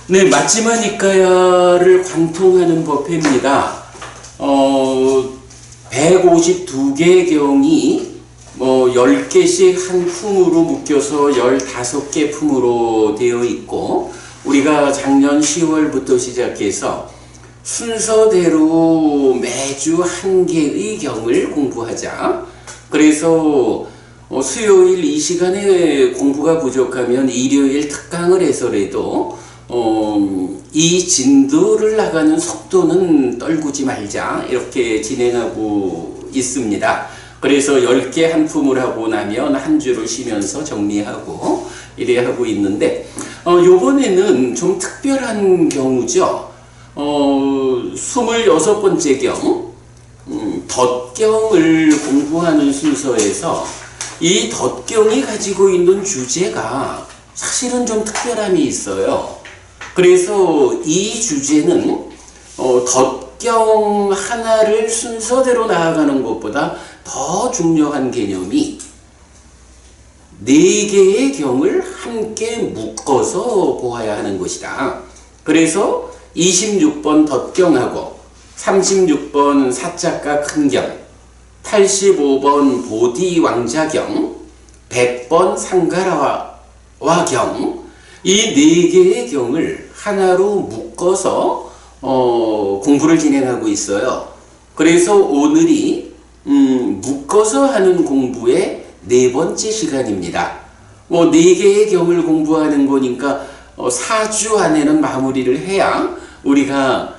네, 맞지마니까야를 관통하는 법회입니다. 152개 경이 10개씩 한 품으로 묶여서 15개 품으로 되어 있고, 우리가 작년 10월부터 시작해서 순서대로 매주 한 개의 경을 공부하자. 그래서 수요일 이 시간에 공부가 부족하면 일요일 특강을 해서라도 이 진도를 나가는 속도는 떨구지 말자, 이렇게 진행하고 있습니다. 그래서 10개 한 품을 하고 나면 한 주를 쉬면서 정리하고 이래 하고 있는데, 요번에는 좀 특별한 경우죠. 26번째 경, 덧경을 공부하는 순서에서 이 덧경이 가지고 있는 주제가 사실은 좀 특별함이 있어요. 그래서 이 주제는 덧경 하나를 순서대로 나아가는 것보다 더 중요한 개념이 4개의 경을 함께 묶어서 보아야 하는 것이다. 그래서 26번 덧경하고 36번 사자가 큰경, 85번 보디 왕자경, 100번 상가라와경, 이 4개의 경을 하나로 묶어서 공부를 진행하고 있어요. 그래서 오늘이 묶어서 하는 공부의 4번째 시간입니다. 4개의 경을 공부하는 거니까 4주 안에는 마무리를 해야 우리가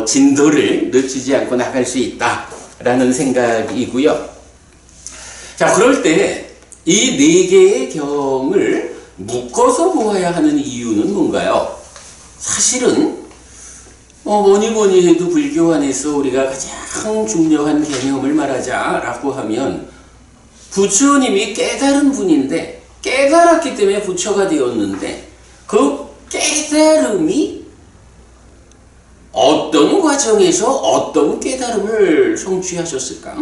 진도를 늦추지 않고 나갈 수 있다라는 생각이고요. 자, 그럴 때 이 4개의 경을 묶어서 보아야 하는 이유는 뭔가요? 사실은 뭐니 해도 불교 안에서 우리가 가장 중요한 개념을 말하자라고 하면, 부처님이 깨달은 분인데 깨달았기 때문에 부처가 되었는데, 그 깨달음이 어떤 과정에서 어떤 깨달음을 성취하셨을까?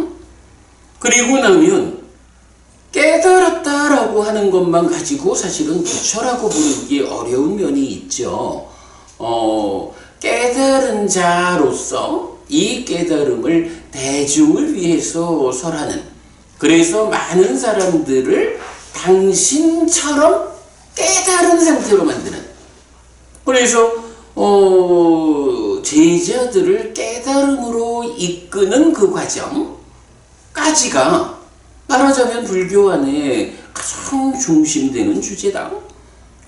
그리고 나면 깨달았다라고 하는 것만 가지고 사실은 부처라고 부르기 어려운 면이 있죠. 깨달은 자로서 이 깨달음을 대중을 위해서 설하는, 그래서 많은 사람들을 당신처럼 깨달은 상태로 만드는, 그래서 제자들을 깨달음으로 이끄는 그 과정까지가 말하자면 불교 안에 가장 중심되는 주제다.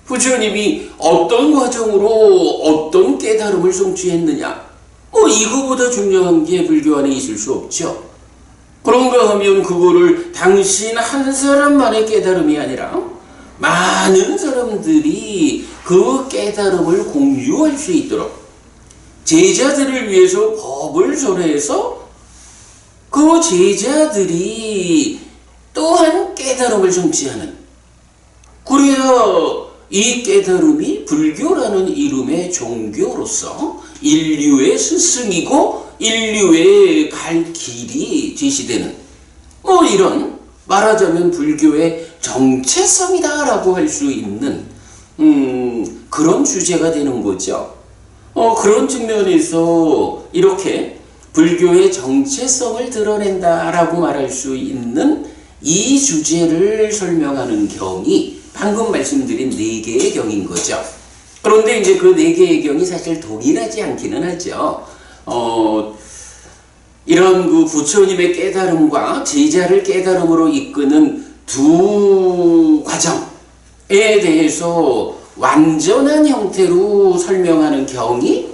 부처님이 어떤 과정으로 어떤 깨달음을 성취했느냐, 이거보다 중요한 게 불교 안에 있을 수 없죠. 그런가 하면 그거를 당신 한 사람만의 깨달음이 아니라 많은 사람들이 그 깨달음을 공유할 수 있도록 제자들을 위해서 법을 설해서 그 제자들이 또한 깨달음을 성취하는, 그래야 이 깨달음이 불교라는 이름의 종교로서 인류의 스승이고 인류의 갈 길이 제시되는, 이런 말하자면 불교의 정체성이다라고 할 수 있는 그런 주제가 되는 거죠. 그런 측면에서 이렇게 불교의 정체성을 드러낸다라고 말할 수 있는 이 주제를 설명하는 경이 방금 말씀드린 4개의 경인 거죠. 그런데 이제 그 4개의 경이 사실 동일하지 않기는 하죠. 이런 그 부처님의 깨달음과 제자를 깨달음으로 이끄는 두 과정에 대해서 완전한 형태로 설명하는 경이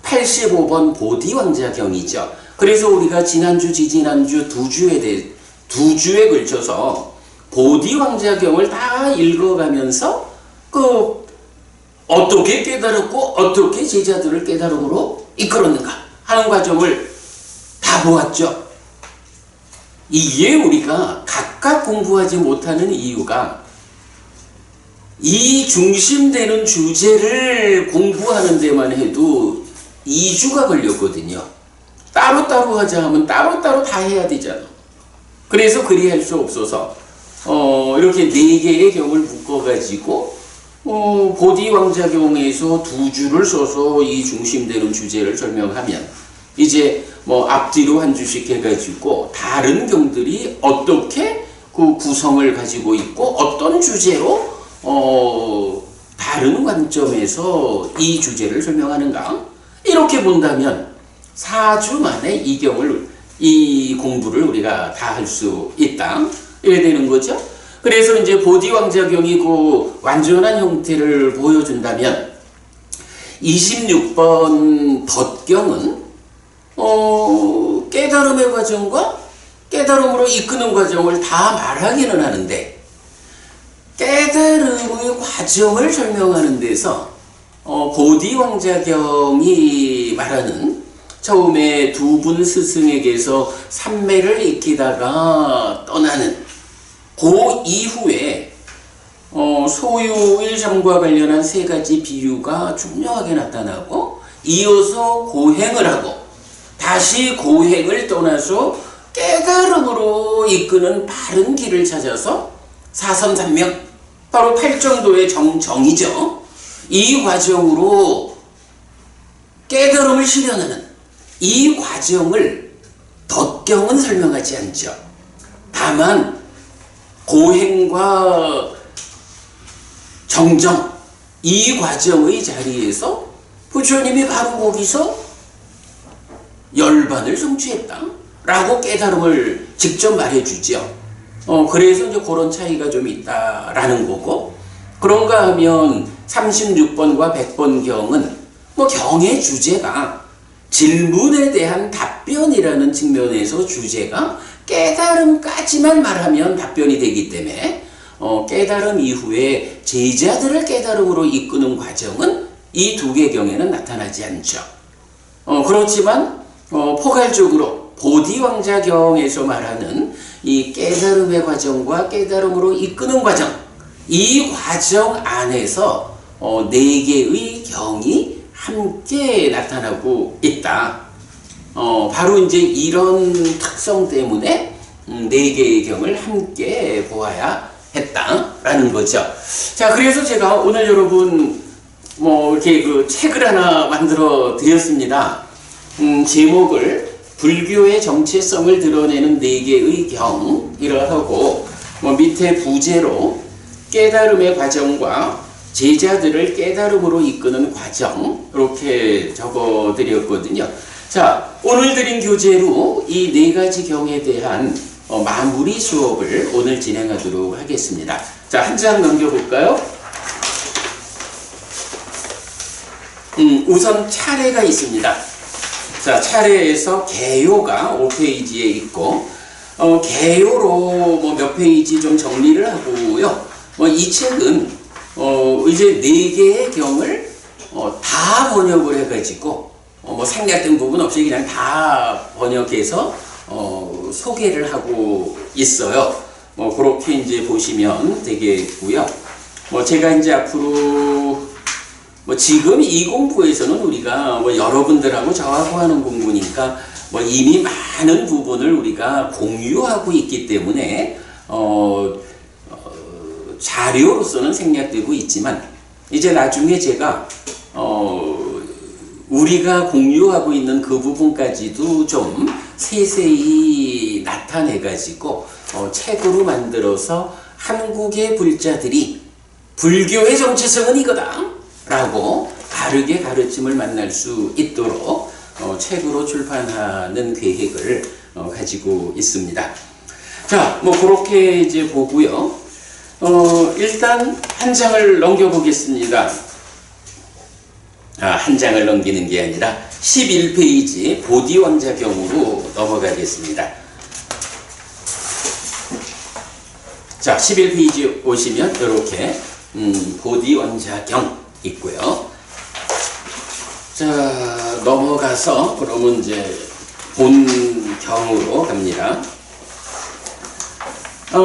85번 보디왕자경이죠. 그래서 우리가 지난주, 지지난주 두 주에 걸쳐서 보디왕자경을 다 읽어가면서 어떻게 깨달았고 어떻게 제자들을 깨달음으로 이끌었는가 하는 과정을 다 보았죠. 이게 우리가 각각 공부하지 못하는 이유가, 이 중심되는 주제를 공부하는 데만 해도 2주가 걸렸거든요. 따로따로 하자 하면 따로따로 다 해야 되잖아. 그래서 그리 할 수 없어서 이렇게 4개의 경을 묶어가지고 보디 왕자경에서 두 줄을 써서 이 중심되는 주제를 설명하면 이제 뭐 앞뒤로 한 줄씩 해가지고 다른 경들이 어떻게 그 구성을 가지고 있고 어떤 주제로 다른 관점에서 이 주제를 설명하는가 이렇게 본다면 4주 만에 이 공부를 우리가 다 할 수 있다 이래 되는 거죠. 그래서 이제 보디왕자경이 그 완전한 형태를 보여준다면 26번 덧경은 깨달음의 과정과 깨달음으로 이끄는 과정을 다 말하기는 하는데 깨달음의 과정을 설명하는 데서 보디왕자경이 말하는 처음에 두 분 스승에게서 삼매를 익히다가 떠나는 그 이후에 소유 일점과 관련한 세 가지 비유가 중요하게 나타나고 이어서 고행을 하고 다시 고행을 떠나서 깨달음으로 이끄는 바른 길을 찾아서 사선삼명 바로 팔정도의 정이죠. 이 과정으로 깨달음을 실현하는 이 과정을 덧경은 설명하지 않죠. 다만 고행과 정정 이 과정의 자리에서 부처님이 바로 거기서 열반을 성취했다 라고 깨달음을 직접 말해주죠. 그래서 이제 그런 차이가 좀 있다라는 거고, 그런가 하면 36번과 100번 경은 뭐 경의 주제가 질문에 대한 답변이라는 측면에서 주제가 깨달음까지만 말하면 답변이 되기 때문에 깨달음 이후에 제자들을 깨달음으로 이끄는 과정은 이 두 개 경에는 나타나지 않죠. 그렇지만 포괄적으로 보디왕자경에서 말하는 이 깨달음의 과정과 깨달음으로 이끄는 과정, 이 과정 안에서 네 개의 경이 함께 나타나고 있다. 바로 이제 이런 특성 때문에 네 개의 경을 함께 보아야 했다라는 거죠. 자, 그래서 제가 오늘 여러분 이렇게 그 책을 하나 만들어 드렸습니다. 제목을 불교의 정체성을 드러내는 네 개의 경이라 하고 밑에 부제로 깨달음의 과정과 제자들을 깨달음으로 이끄는 과정 이렇게 적어 드렸거든요. 자, 오늘 드린 교재로 이 네 가지 경에 대한 마무리 수업을 오늘 진행하도록 하겠습니다. 자, 한 장 넘겨볼까요? 우선 차례가 있습니다. 자, 차례에서 개요가 5페이지에 있고 개요로 몇 페이지 좀 정리를 하고요. 이 책은 이제 네 개의 경을 다 번역을 해가지고 생략된 부분 없이 그냥 다 번역해서 소개를 하고 있어요. 그렇게 이제 보시면 되겠고요. 제가 이제 앞으로 지금 이 공부에서는 우리가 여러분들하고 저하고 하는 공부니까 이미 많은 부분을 우리가 공유하고 있기 때문에 자료로서는 생략되고 있지만 이제 나중에 제가 우리가 공유하고 있는 그 부분까지도 좀 세세히 나타내 가지고 책으로 만들어서 한국의 불자들이 불교의 정체성은 이거다 라고 바르게 가르침을 만날 수 있도록 책으로 출판하는 계획을 가지고 있습니다. 자, 그렇게 이제 보고요. 일단 한 장을 넘겨보겠습니다. 한 장을 넘기는 게 아니라 11페이지 보디왕자경으로 넘어가겠습니다. 자, 11페이지 오시면 이렇게 보디왕자경 있고요. 자, 넘어가서 그러면 이제 본경으로 갑니다.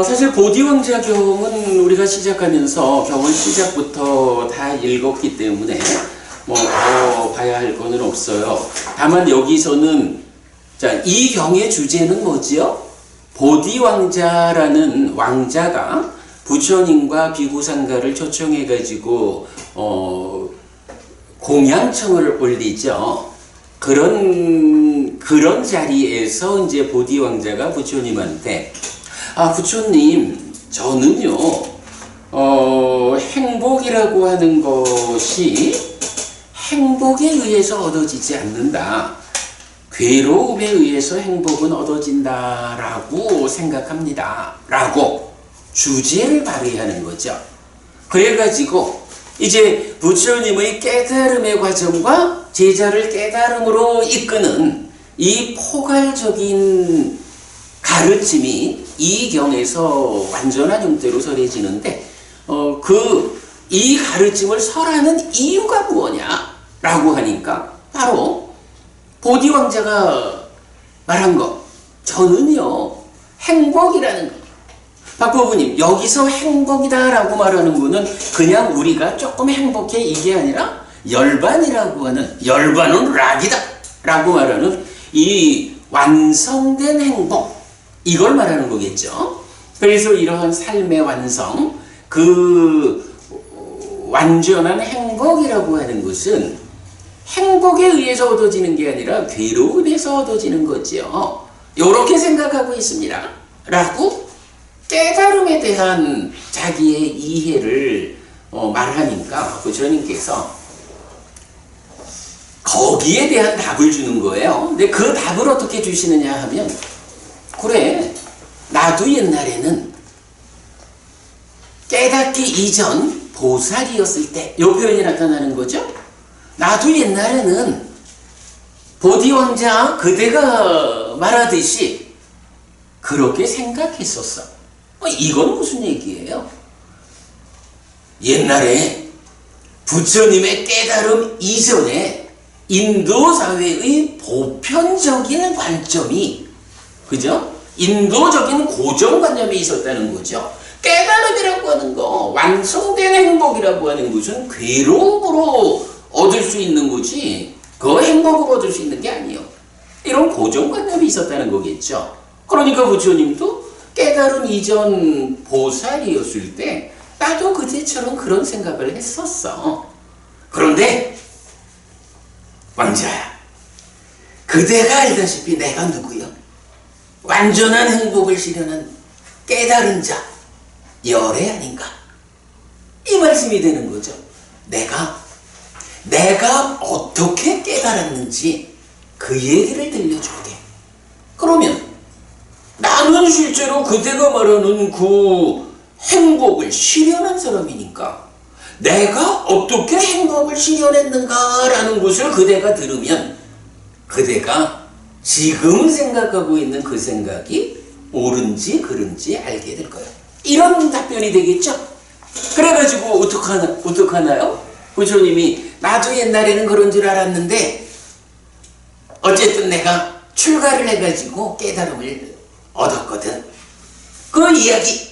사실 보디왕자경은 우리가 시작하면서 경을 시작부터 다 읽었기 때문에 봐야 할 거는 없어요. 다만 여기서는 자, 이 경의 주제는 뭐지요? 보디왕자라는 왕자가 부처님과 비구상가를 초청해가지고 공양청을 올리죠. 그런 자리에서 이제 보디왕자가 부처님한테 부처님, 저는요 행복이라고 하는 것이 행복에 의해서 얻어지지 않는다. 괴로움에 의해서 행복은 얻어진다라고 생각합니다. 라고 주제를 발휘하는 거죠. 그래가지고 이제 부처님의 깨달음의 과정과 제자를 깨달음으로 이끄는 이 포괄적인 가르침이 이 경에서 완전한 형태로 설해지는데 이 가르침을 설하는 이유가 무엇냐라고 하니까 바로 보디왕자가 말한 거, 저는요 행복이라는 거. 박보부님, 여기서 행복이다라고 말하는 거는 그냥 우리가 조금 행복해 이게 아니라 열반이라고 하는, 열반은 락이다 라고 말하는 이 완성된 행복, 이걸 말하는 거겠죠. 그래서 이러한 삶의 완성, 그 완전한 행복이라고 하는 것은 행복에 의해서 얻어지는 게 아니라 괴로움에서 얻어지는 거죠. 이렇게 생각하고 있습니다 라고 깨달음에 대한 자기의 이해를 말하니까 부처님께서 거기에 대한 답을 주는 거예요. 근데 그 답을 어떻게 주시느냐 하면, 그래, 나도 옛날에는 깨닫기 이전 보살이었을 때, 이 표현이 나타나는 거죠. 나도 옛날에는 보디왕자 그대가 말하듯이 그렇게 생각했었어. 이건 무슨 얘기예요? 옛날에 부처님의 깨달음 이전에 인도 사회의 보편적인 관점이, 그죠? 인도적인 고정관념이 있었다는 거죠. 깨달음이라고 하는 거, 완성된 행복이라고 하는 것은 괴로움으로 얻을 수 있는 거지, 그 행복으로 얻을 수 있는 게 아니에요. 이런 고정관념이 있었다는 거겠죠. 그러니까 부처님도 깨달음 이전 보살이었을 때 나도 그때처럼 그런 생각을 했었어. 그런데 왕자야, 그대가 알다시피 내가 누구요? 완전한 행복을 실현한 깨달은 자, 열애 아닌가? 이 말씀이 되는 거죠. 내가 어떻게 깨달았는지 그 얘기를 들려줄게. 그러면 나는 실제로 그대가 말하는 그 행복을 실현한 사람이니까 내가 어떻게 행복을 실현했는가라는 것을 그대가 들으면 그대가 지금 생각하고 있는 그 생각이 옳은지 그른지 알게 될 거예요. 이런 답변이 되겠죠? 그래가지고 어떡하나요? 부처님이 나도 옛날에는 그런 줄 알았는데 어쨌든 내가 출가를 해가지고 깨달음을 얻었거든. 그 이야기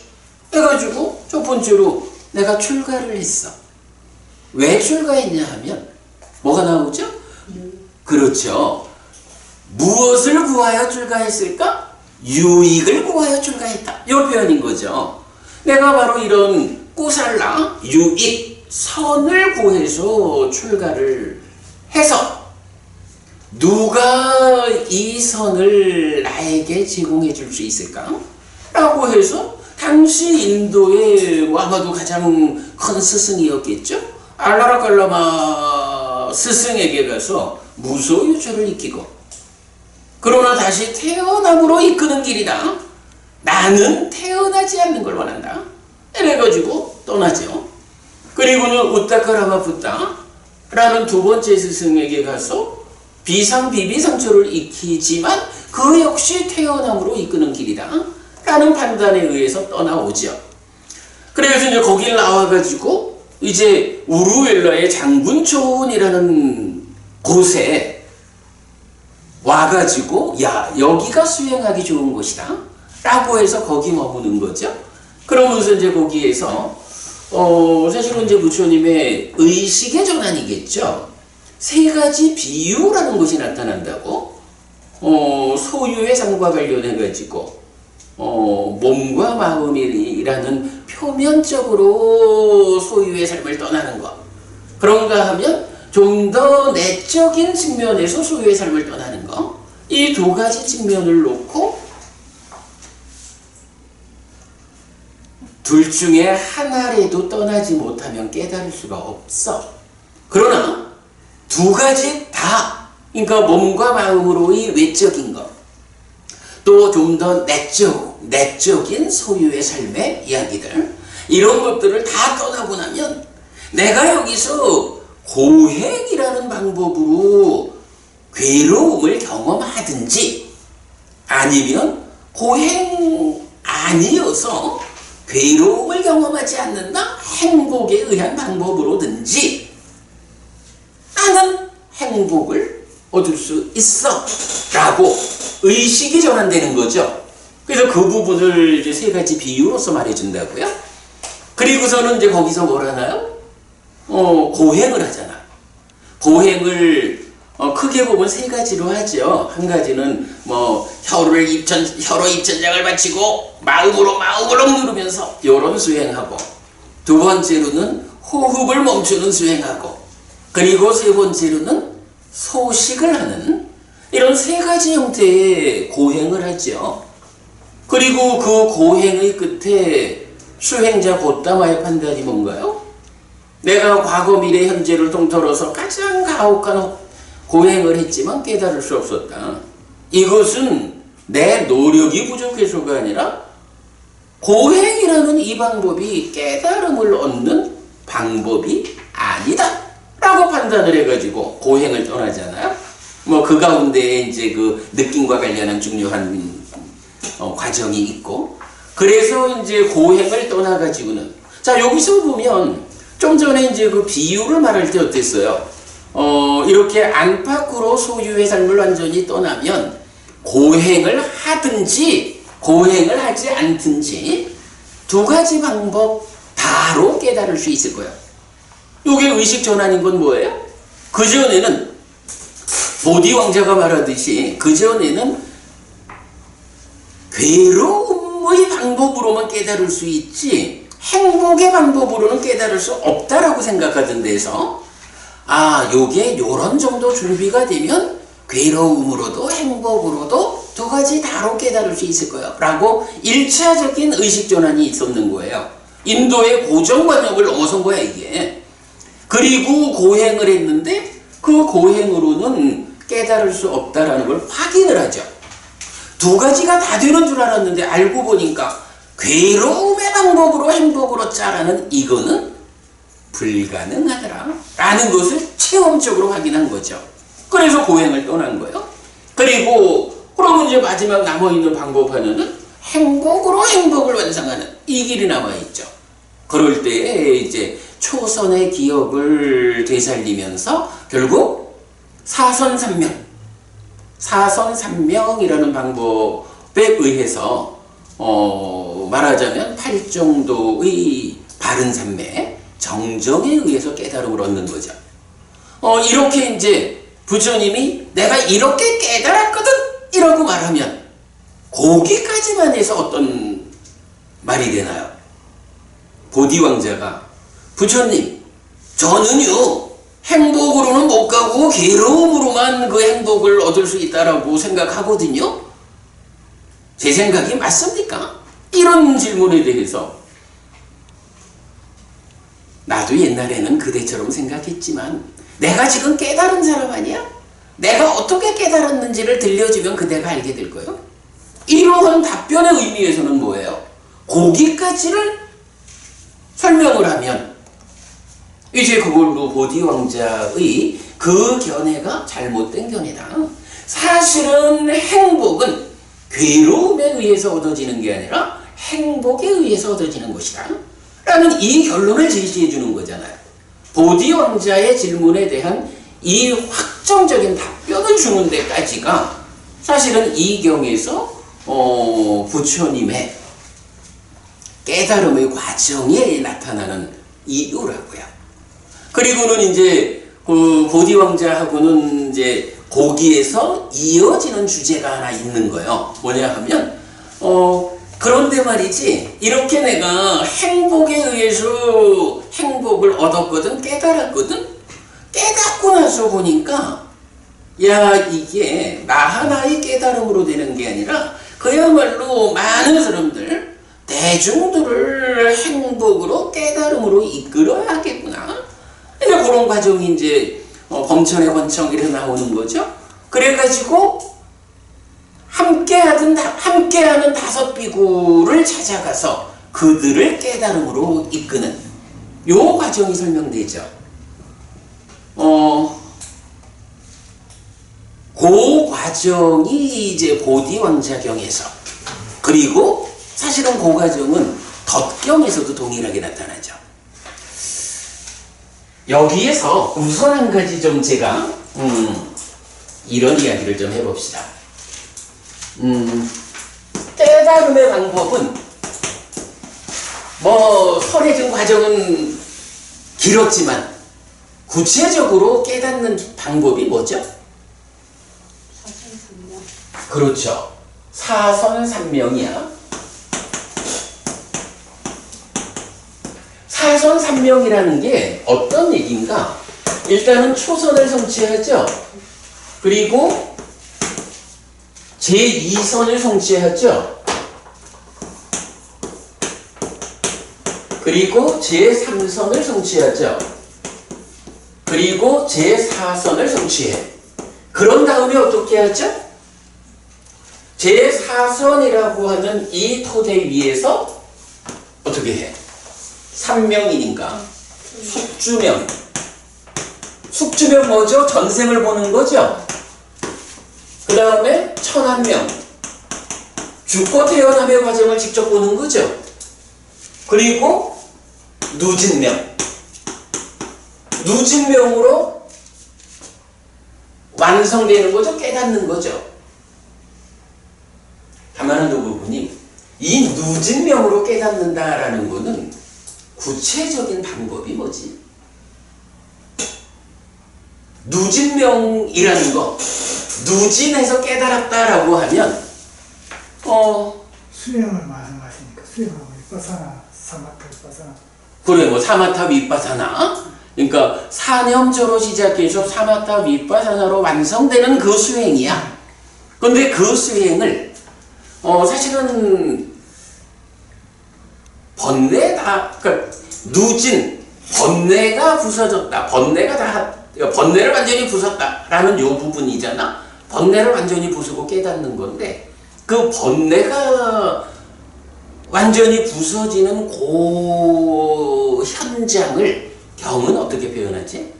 해가지고 첫 번째로 내가 출가를 했어. 왜 출가했냐 하면 뭐가 나오죠? 그렇죠. 무엇을 구하여 출가했을까? 유익을 구하여 출가했다. 이 표현인 거죠. 내가 바로 이런 꾸살라, 유익, 선을 구해서 출가를 해서 누가 이 선을 나에게 제공해 줄 수 있을까? 라고 해서 당시 인도의 아마도 가장 큰 스승이었겠죠? 알라라칼라마 스승에게 가서 무소 유처를 익히고, 그러나 다시 태어남으로 이끄는 길이다. 나는 태어나지 않는 걸 원한다. 이래가지고 떠나죠. 그리고는 우타카라마푸타라는 두 번째 스승에게 가서 비상비비상처를 익히지만 그 역시 태어남으로 이끄는 길이다 라는 판단에 의해서 떠나오죠. 그래서 이제 거길 나와가지고 이제 우루엘라의 장군촌이라는 곳에 와가지고 야, 여기가 수행하기 좋은 곳이다 라고 해서 거기 머무는 거죠. 그러면서 이제 거기에서 사실은 이제 부처님의 의식의 전환이겠죠. 세 가지 비유라는 것이 나타난다고. 소유의 삶과 관련해 가지고 몸과 마음이라는 표면적으로 소유의 삶을 떠나는 것. 그런가 하면 좀 더 내적인 측면에서 소유의 삶을 떠나는 것. 이 두 가지 측면을 놓고 둘 중에 하나라도 떠나지 못하면 깨달을 수가 없어. 그러나 두 가지 다, 그러니까 몸과 마음으로의 외적인 것, 또 좀 더 내적인 소유의 삶의 이야기들, 이런 것들을 다 떠나고 나면 내가 여기서 고행이라는 방법으로 괴로움을 경험하든지, 아니면 고행 아니어서 괴로움을 경험하지 않는다, 행복에 의한 방법으로든지 나는 행복을 얻을 수 있어 라고 의식이 전환되는 거죠. 그래서 그 부분을 이제 세 가지 비유로서 말해준다고요. 그리고서는 이제 거기서 뭘 하나요? 고행을 하잖아. 고행을 크게 보면 세 가지로 하죠. 한 가지는 뭐 혀로 입천장을 바치고 마음으로 누르면서 요런 수행하고, 두 번째로는 호흡을 멈추는 수행하고, 그리고 세 번째로는 소식을 하는, 이런 세 가지 형태의 고행을 하죠. 그리고 그 고행의 끝에 수행자 곧다마의 판단이 뭔가요? 내가 과거, 미래, 현재를 통틀어서 가장 가혹한 고행을 했지만 깨달을 수 없었다. 이것은 내 노력이 부족해서가 아니라 고행이라는 이 방법이 깨달음을 얻는 방법이 아니다 라고 판단을 해가지고 고행을 떠나잖아요. 뭐 그 가운데 이제 그 느낌과 관련한 중요한 과정이 있고, 그래서 이제 고행을 떠나가지고는, 자 여기서 보면 좀 전에 이제 그 비유를 말할 때 어땠어요? 이렇게 안팎으로 소유의 삶을 완전히 떠나면 고행을 하든지 고행을 하지 않든지 두 가지 방법 다로 깨달을 수 있을 거예요. 이게 의식 전환인 건 뭐예요? 그전에는 보디 왕자가 말하듯이 그전에는 괴로움의 방법으로만 깨달을 수 있지 행복의 방법으로는 깨달을 수 없다라고 생각하던 데서, 요게 요런 정도 준비가 되면 괴로움으로도 행복으로도 두 가지 다로 깨달을 수 있을 거예요 라고 1차적인 의식 전환이 있었는 거예요. 인도의 고정관념을 넘어선 거야 이게. 그리고 고행을 했는데 그 고행으로는 깨달을 수 없다라는 걸 확인을 하죠. 두 가지가 다 되는 줄 알았는데 알고 보니까 괴로움의 방법으로 행복을 얻자라는 이거는 불가능하더라 라는 것을 체험적으로 확인한 거죠. 그래서 고행을 떠난 거예요. 그리고 그러면 이제 마지막 남아있는 방법 하나는 행복으로 행복을 완성하는 이 길이 남아있죠. 그럴 때에 이제 초선의 기억을 되살리면서 결국 사선삼명이라는 방법에 의해서 말하자면 8정도의 바른 삼매, 정정에 의해서 깨달음을 얻는 거죠. 이렇게 이제 부처님이 내가 이렇게 깨달았거든 이라고 말하면 거기까지만 해서 어떤 말이 되나요? 보디 왕자가 부처님, 저는요 행복으로는 못 가고 괴로움으로만 그 행복을 얻을 수 있다라고 생각하거든요. 제 생각이 맞습니까? 이런 질문에 대해서 나도 옛날에는 그대처럼 생각했지만 내가 지금 깨달은 사람 아니야? 내가 어떻게 깨달았는지를 들려주면 그대가 알게 될 거예요. 이러한 답변의 의미에서는 뭐예요? 거기까지를 설명을 하면 이제 그걸로 보디 왕자의 그 견해가 잘못된 견해다. 사실은 행복은 괴로움에 의해서 얻어지는 게 아니라 행복에 의해서 얻어지는 것이다 라는 이 결론을 제시해 주는 거잖아요. 보디 왕자의 질문에 대한 이 확정적인 답변을 주는 데까지가 사실은 이 경에서 부처님의 깨달음의 과정에 나타나는 이유라고요. 그리고는 이제 그 보디 왕자하고는 이제 거기에서 이어지는 주제가 하나 있는 거예요. 뭐냐 하면 그런데 말이지, 이렇게 내가 행복에 의해서 행복을 얻었거든, 깨달았거든? 깨닫고 나서 보니까, 야, 이게 나 하나의 깨달음으로 되는 게 아니라, 그야말로 많은 사람들, 대중들을 행복으로, 깨달음으로 이끌어야겠구나. 그러니까 그런 과정이 이제, 범천의 권청 이렇게 나오는 거죠. 그래가지고, 함께하는 다섯 비구를 찾아가서 그들을 깨달음으로 이끄는 요 과정이 설명되죠. 그 과정이 이제 보디왕자경에서, 그리고 사실은 그 과정은 덧경에서도 동일하게 나타나죠. 여기에서 우선 한 가지 좀 제가 이런 이야기를 좀 해봅시다. 깨달음의 방법은 뭐 설해진 과정은 길었지만 구체적으로 깨닫는 방법이 뭐죠? 그렇죠. 사선삼명이야. 사선삼명이라는 게 어떤 얘기인가? 일단은 초선을 성취하죠. 그리고 제2선을 성취하죠. 그리고 제3선을 성취하죠. 그리고 제4선을 성취해. 그런 다음에 어떻게 하죠? 제4선이라고 하는 이 토대 위에서 어떻게 해? 삼명이니까 숙주명. 숙주명 뭐죠? 전생을 보는 거죠. 그 다음에 천한명, 죽고 태어남의 과정을 직접 보는 거죠. 그리고 누진명, 누진명으로 완성되는 거죠. 깨닫는 거죠. 다만 한 부분이 이 누진명으로 깨닫는다라는 거는 구체적인 방법이 뭐지? 누진명이라는 거, 누진해서 깨달았다라고 하면 수행을 말씀하시니까 수행하고 위파사나 사마타 위파사나 그래 뭐 사마타 위파사나, 그러니까 사념조로 시작해서 사마타 위파사나로 완성되는 그 수행이야. 근데 그 수행을 사실은 그러니까 누진, 번뇌가 부서졌다, 번뇌를 완전히 부쉈다라는 요 부분이잖아. 번뇌를 완전히 부수고 깨닫는 건데, 그 번뇌가 완전히 부서지는 그 현장을 경은 어떻게 표현하지?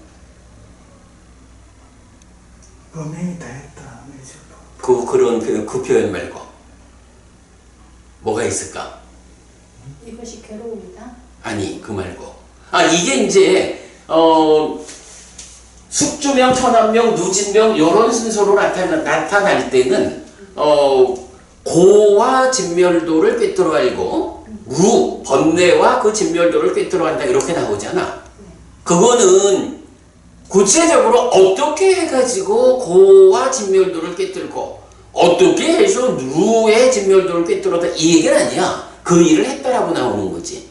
범행이 다 했다. 그 표현 말고 뭐가 있을까? 이것이 괴로움이다. 아니, 그 말고. 이게 이제 숙주명, 천한명, 누진명 이런 순서로 나타날 때는 고와 진멸도를 꿰뚫어 알고 무, 번뇌와 그 진멸도를 꿰뚫어 안다 이렇게 나오잖아. 그거는 구체적으로 어떻게 해가지고 고와 진멸도를 꿰뚫고 어떻게 해서 누의 진멸도를 꿰뚫었다 이 얘기는 아니야. 그 일을 했다라고 나오는 거지.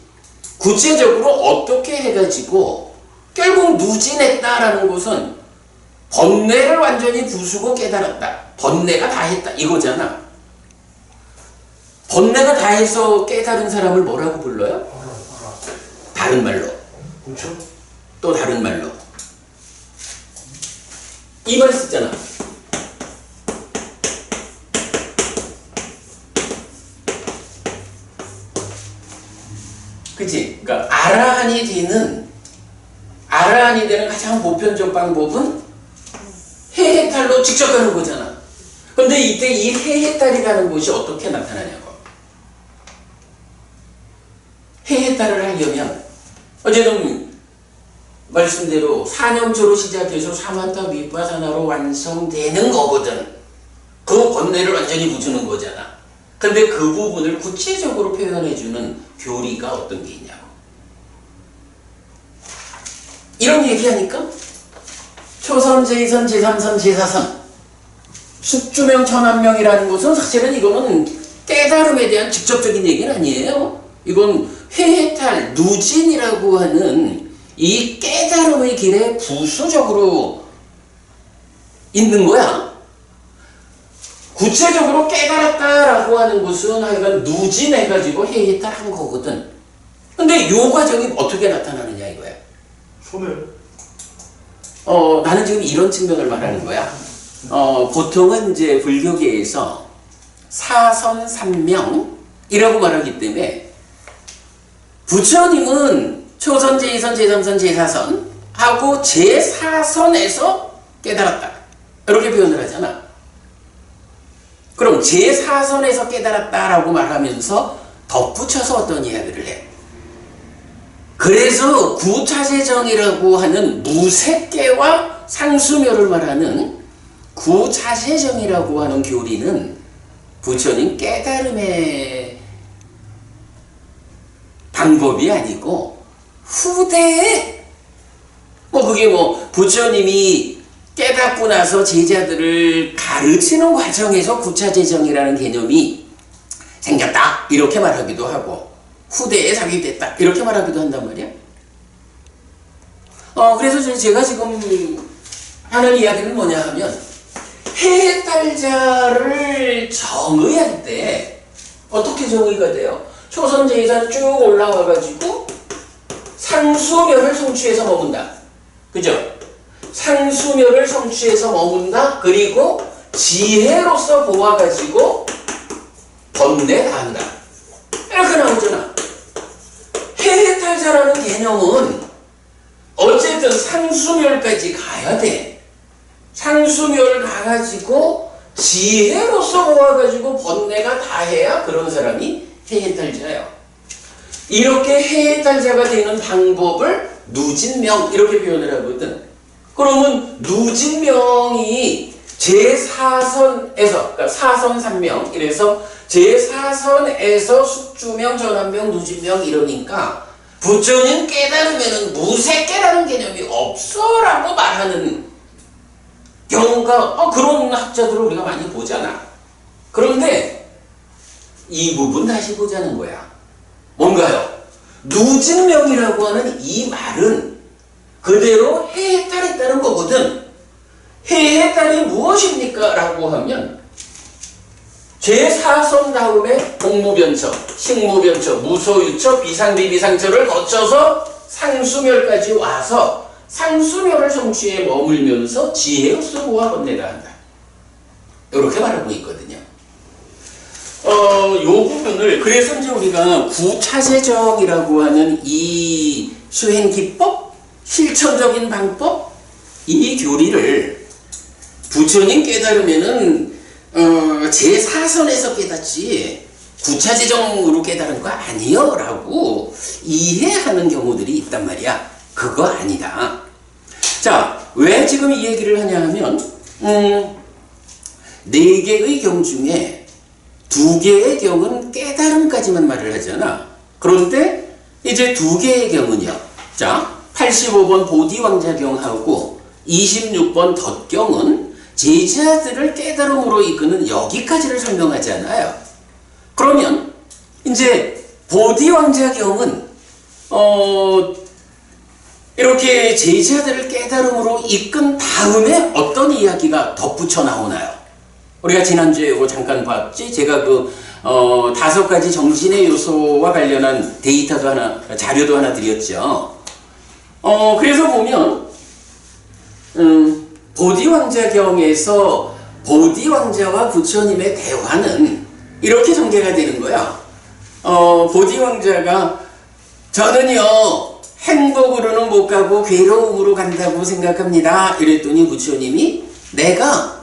구체적으로 어떻게 해가지고 결국 누진했다라는 것은 번뇌를 완전히 부수고 깨달았다. 번뇌가 다 했다 이거잖아. 번뇌가 다 해서 깨달은 사람을 뭐라고 불러요? 다른 말로. 그렇죠? 또 다른 말로. 이 말 쓰잖아. 그치? 그러니까 아라한이 되는 가장 보편적 방법은 해해탈로 직접 가는 거잖아. 근데 이때 이 해해탈이라는 것이 어떻게 나타나냐고. 해해탈을 하려면 어쨌든 말씀대로 사념초로 시작해서 사마타 위파사나로 완성되는 거거든. 그 번뇌를 완전히 부수는 거잖아. 근데 그 부분을 구체적으로 표현해주는 교리가 어떤 게 있냐고. 이런 얘기하니까 초선, 제2선, 제3선, 제4선 숙주명, 천한명이라는 것은 사실은 이거는 깨달음에 대한 직접적인 얘기는 아니에요. 이건 회해탈, 누진이라고 하는 이 깨달음의 길에 부수적으로 있는 거야. 구체적으로 깨달았다라고 하는 것은 하여간 누진해가지고 해탈한 거거든. 근데 요 과정이 어떻게 나타나느냐 이거야. 손을 나는 지금 이런 측면을 말하는 거야. 보통은 이제 불교계에서 사선삼명이라고 말하기 때문에 부처님은 초선, 제2선, 제3선, 제4선 하고 제4선에서 깨달았다. 이렇게 표현을 하잖아. 그럼 제4선에서 깨달았다라고 말하면서 덧붙여서 어떤 이야기를 해. 그래서 구차세정이라고 하는 무색계와 상수묘를 말하는 구차세정이라고 하는 교리는 부처님 깨달음의 방법이 아니고 후대에 그게 부처님이 깨닫고 나서 제자들을 가르치는 과정에서 구차재정이라는 개념이 생겼다 이렇게 말하기도 하고 후대에 삽입됐다 이렇게 말하기도 한단 말이야. 그래서 제가 지금 하는 이야기는 뭐냐 하면 해탈자를 정의할 때 어떻게 정의가 돼요? 초선 제2선 쭉 올라와가지고 상수멸을 성취해서 머문다. 그죠? 상수멸을 성취해서 머문다. 그리고 지혜로서 보아가지고 번뇌 다한다. 이렇게 나오잖아. 해탈자라는 개념은 어쨌든 상수멸까지 가야 돼. 상수멸 가가지고 지혜로서 보아가지고 번뇌가 다해야 그런 사람이 해탈자예요. 이렇게 해탈자가 되는 방법을 누진명 이렇게 표현을 하거든. 그러면 누진명이 제4선에서 그러니까 사선 3명 이래서 제4선에서 숙주명, 전환명, 누진명 이러니까 부처님 깨달으면은 무색계라는 개념이 없어라고 말하는 경우가 그런 학자들을 우리가 많이 보잖아. 그런데 이 부분 다시 보자는 거야. 뭔가요? 누진명이라고 하는 이 말은 그대로 해탈했다는 거거든. 해탈이 무엇입니까? 라고 하면 제4선 다음에 공무변처, 식무변처, 무소유처, 비상비비상처를 거쳐서 상수멸까지 와서 상수멸을 성취해 머물면서 지혜로서 보아 번뇌다 한다. 이렇게 말하고 있거든요. 요 부분을 그래서 이제 우리가 구차세정이라고 하는 이 수행 기법, 실천적인 방법, 이 교리를 부처님 깨달으면은 제4선에서 깨닫지 구차재정으로 깨달은 거 아니요 라고 이해하는 경우들이 있단 말이야. 그거 아니다. 자, 왜 지금 이 얘기를 하냐 하면 4개의 경 중에 2개의 경은 깨달음까지만 말을 하잖아. 그런데 이제 2개의 경은요. 자, 85번 보디왕자경하고 26번 덧경은 제자들을 깨달음으로 이끄는 여기까지를 설명하잖아요. 그러면 이제 보디왕자경은 이렇게 제자들을 깨달음으로 이끈 다음에 어떤 이야기가 덧붙여 나오나요? 우리가 지난주에 이거 잠깐 봤지? 제가 5가지 정신의 요소와 관련한 데이터도 자료도 하나 드렸죠. 그래서 보면 보디왕자경에서 보디왕자와 부처님의 대화는 이렇게 전개가 되는 거야. 보디왕자가 저는요 행복으로는 못 가고 괴로움으로 간다고 생각합니다. 이랬더니 부처님이 내가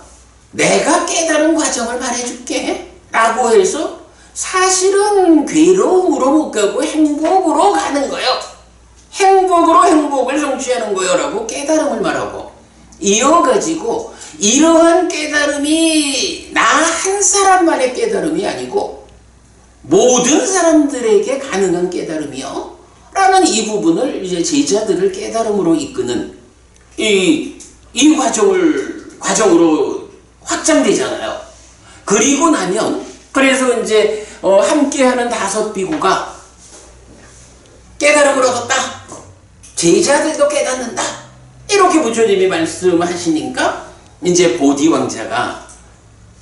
깨달은 과정을 말해줄게 라고 해서 사실은 괴로움으로 못 가고 행복으로 가는 거예요. 행복으로 행복을 성취하는 거예요 라고 깨달음을 말하고 이어가지고 이러한 깨달음이 나 한 사람만의 깨달음이 아니고 모든 사람들에게 가능한 깨달음이요 라는 이 부분을 이제 제자들을 깨달음으로 이끄는 이 과정으로 확장되잖아요. 그리고 나면 그래서 이제 함께하는 5 비구가 깨달음을 얻었다. 제자들도 깨닫는다. 이렇게 부처님이 말씀하시니까 이제 보디 왕자가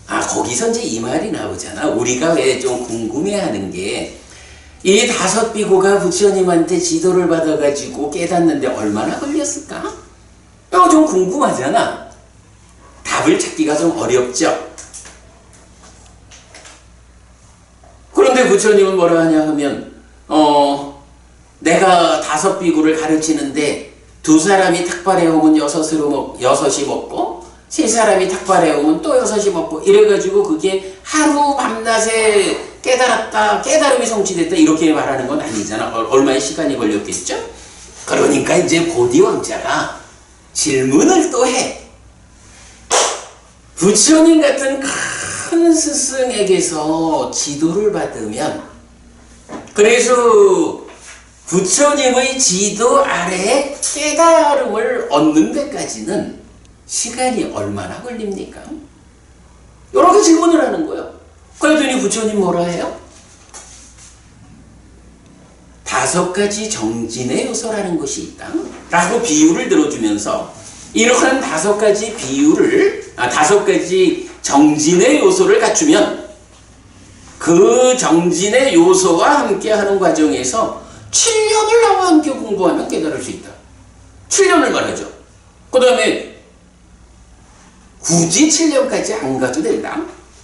거기서 이제 이 말이 나오잖아. 우리가 왜 좀 궁금해하는 게 이 5 비구가 부처님한테 지도를 받아가지고 깨닫는데 얼마나 걸렸을까? 이거 좀 궁금하잖아. 답을 찾기가 좀 어렵죠. 그런데 부처님은 뭐라 하냐 하면 내가 5 비구를 가르치는데 2 사람이 탁발해 오면 6이 먹고 3 사람이 탁발해 오면 또 6이 먹고 이래가지고 그게 하루 밤낮에 깨달았다, 깨달음이 성취됐다 이렇게 말하는 건 아니잖아. 얼마의 시간이 걸렸겠죠? 그러니까 이제 보디 왕자가 질문을 또 해. 부처님 같은 큰 스승에게서 지도를 받으면, 그래서 부처님의 지도 아래에 깨달음을 얻는 데까지는 시간이 얼마나 걸립니까? 이렇게 질문을 하는 거예요. 그랬더니 부처님 뭐라 해요? 5 가지 정진의 요소라는 것이 있다 라고 비유를 들어주면서, 이러한 5 가지 비유를 5 가지 정진의 요소를 갖추면 그 정진의 요소와 함께하는 과정에서 7년을 나와 함께 공부하면 깨달을 수 있다. 7년을 말하죠. 그 다음에 굳이 7년까지 안 가도 된다.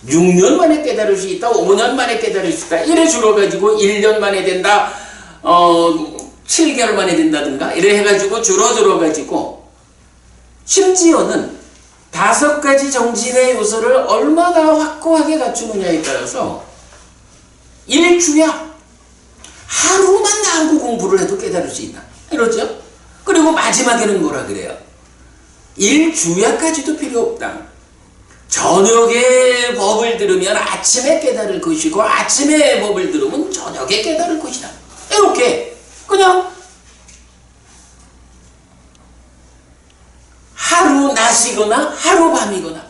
6년 만에 깨달을 수 있다. 5년 만에 깨달을 수 있다. 이래 줄어가지고 1년 만에 된다. 7개월 만에 된다든가 이래 해가지고 줄어들어가지고, 심지어는 5 가지 정진의 요소를 얼마나 확고하게 갖추느냐에 따라서 일주야 하루만 나하고 공부를 해도 깨달을 수 있다. 이러죠. 그리고 마지막에는 뭐라 그래요? 일주야까지도 필요 없다. 저녁에 법을 들으면 아침에 깨달을 것이고 아침에 법을 들으면 저녁에 깨달을 것이다. 이렇게 그냥 하루 낮이거나 하루 밤이거나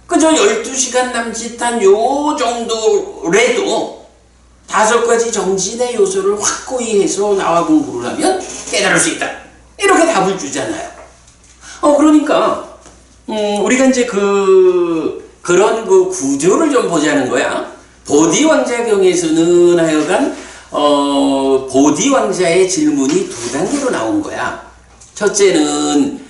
그저 12시간 남짓한 요 정도라도 5 가지 정진의 요소를 확고히 해서 나와 공부를 하면 깨달을 수 있다. 이렇게 답을 주잖아요. 그러니까 우리가 이제 그런 구조를 좀 보자는 거야. 보디 왕자경에서는 하여간 보디 왕자의 질문이 2단계로 나온 거야. 첫째는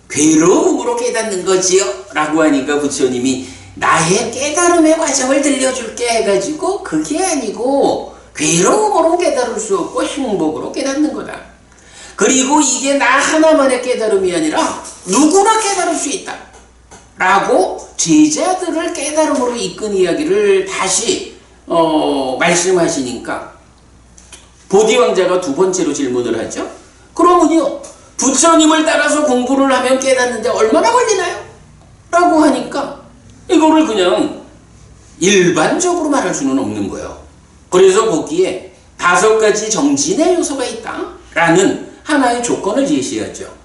괴로움으로 깨닫는 거지요? 라고 하니까 부처님이 나의 깨달음의 과정을 들려줄게 해가지고 그게 아니고 괴로움으로 깨달을 수 없고 행복으로 깨닫는 거다. 그리고 이게 나 하나만의 깨달음이 아니라 누구나 깨달을 수 있다. 라고 제자들을 깨달음으로 이끈 이야기를 다시 말씀하시니까 보디 왕자가 2번째로 질문을 하죠. 그러면요, 부처님을 따라서 공부를 하면 깨닫는데 얼마나 걸리나요? 라고 하니까 이거를 그냥 일반적으로 말할 수는 없는 거예요. 그래서 거기에 5 가지 정진의 요소가 있다 라는 하나의 조건을 제시하죠.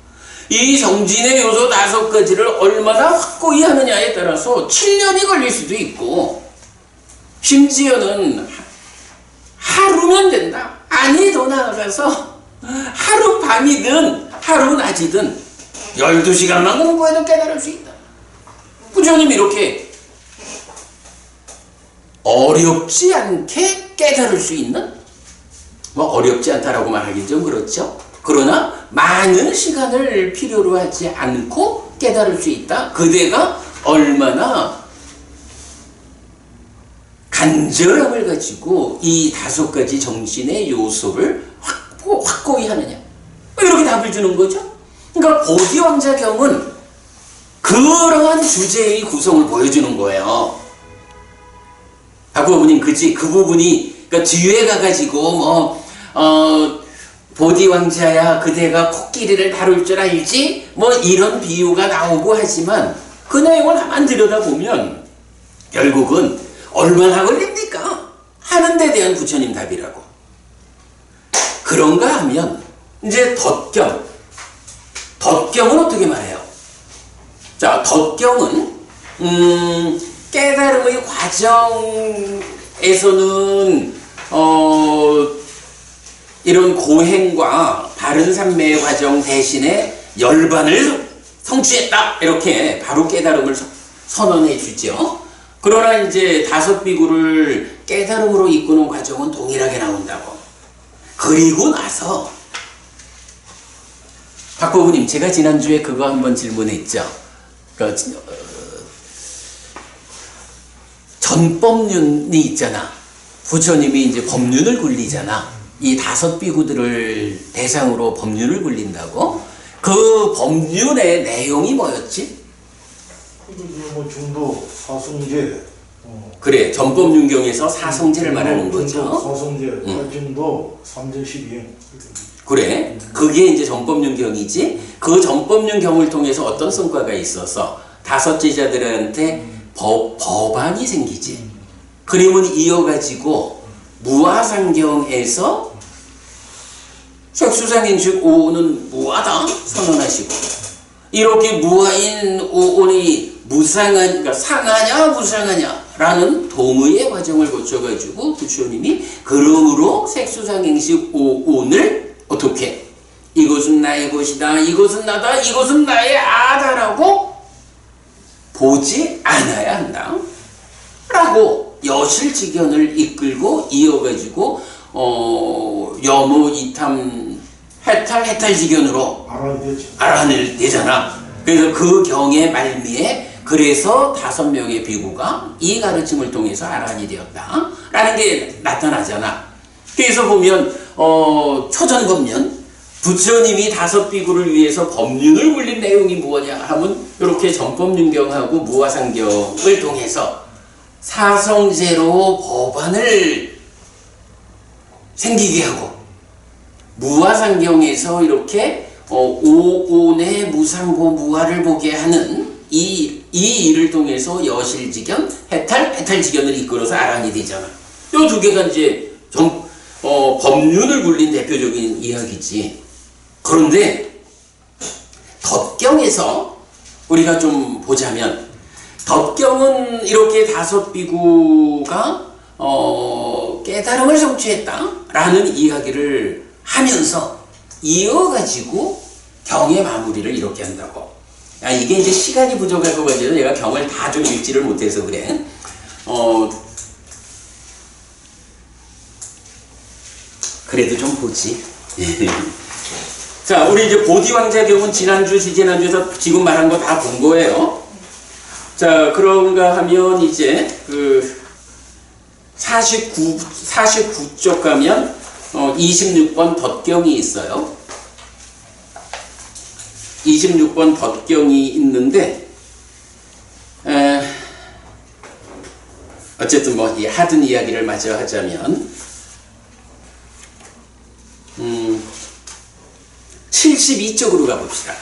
이 정진의 요소 5 가지를 얼마나 확고히 하느냐에 따라서 7년이 걸릴 수도 있고 심지어는 하루면 된다. 아니 더 나아가서 하루 밤이든 하루 낮이든 12시간만 공부해도 깨달을 수 있다. 부처님이 이렇게 어렵지 않게 깨달을 수 있는, 어렵지 않다라고 말하기 좀 그렇죠. 그러나 많은 시간을 필요로 하지 않고 깨달을 수 있다. 그대가 얼마나 간절함을 가지고 이 5 가지 정신의 요소를 확고히 하느냐. 이렇게 답을 주는 거죠. 그러니까 보디 왕자경은 그러한 주제의 구성을 보여주는 거예요. 박부모님, 그치? 그 부분이, 그러니까 뒤에 가가지고, 보디 왕자야, 그대가 코끼리를 다룰 줄 알지? 이런 비유가 나오고 하지만, 그 내용을 가만 들여다보면, 결국은 얼마나 걸립니까? 하는 데 대한 부처님 답이라고. 그런가 하면, 이제 덧경. 덧경은 어떻게 말해요? 자, 덧경은 깨달음의 과정에서는 이런 고행과 바른 삼매의 과정 대신에 열반을 성취했다 이렇게 바로 깨달음을 선언해 주죠. 그러나 이제 다섯 비구를 깨달음으로 이끄는 과정은 동일하게 나온다고. 그리고 나서 박보부님, 제가 지난주에 그거 한번 질문했죠. 전법륜이 있잖아. 부처님이 이제 법륜을 굴리잖아. 이 다섯 비구들을 대상으로 법륜을 굴린다고. 그 법륜의 내용이 뭐였지? 뭐 중도 사성제. 그래, 전법륜경에서 사성제를 말하는 거죠. 사성제, 발진도 삼재십이행. 그래, 그게 이제 전법륜경이지. 그 전법륜경을 통해서 어떤 성과가 있어서 다섯 제자들한테 법안이 생기지. 그림은 이어가지고 무아상경에서 색수상인식 오온은 무아다 선언하시고, 이렇게 무아인 오온이 무상한, 그러니까 상하냐 무상하냐 라는 동의의 과정을 거쳐가지고 부처님이 그러므로 색수상행식 오온을 어떻게, 이것은 나의 것이다, 이것은 나다, 이것은 나의 아다라고 보지 않아야 한다 라고 여실직연을 이끌고 이어가지고 여무 이탐 해탈직연으로 알아낼 되잖아. 그래서 그 경의 말미에 그래서 5명의 비구가 이 가르침을 통해서 알아니 되었다 라는 게 나타나잖아. 그래서 보면 초전법륜 부처님이 다섯 비구를 위해서 법륜을 굴린 내용이 뭐냐 하면 이렇게 전법륜경하고 무아상경을 통해서 사성제로 법안을 생기게 하고, 무아상경에서 이렇게 오온의 무상고 무아를 보게 하는 이 일을 통해서 여실직연, 해탈직연을 이끌어서 아란이 되잖아. 이 두 개가 이제 법륜을 굴린 대표적인 이야기지. 그런데 덧경에서 우리가 좀 보자면, 덧경은 이렇게 다섯 비구가 깨달음을 성취했다라는 이야기를 하면서 이어가지고 경의 마무리를 이렇게 한다고. 이게 이제 시간이 부족할 것 같아서 내가 경을 다 좀 읽지를 못해서 그래. 그래도 좀 보지. 자, 우리 이제 보디왕자경은 지난주, 지난주에서 지금 말한 거 다 본 거예요. 자, 그런가 하면 이제 그 49쪽 가면 26번 덧경이 있어요. 26번 덧경이 있는데 어쨌든 뭐 이 하든 이야기를 마저 하자면 72쪽으로 가봅시다.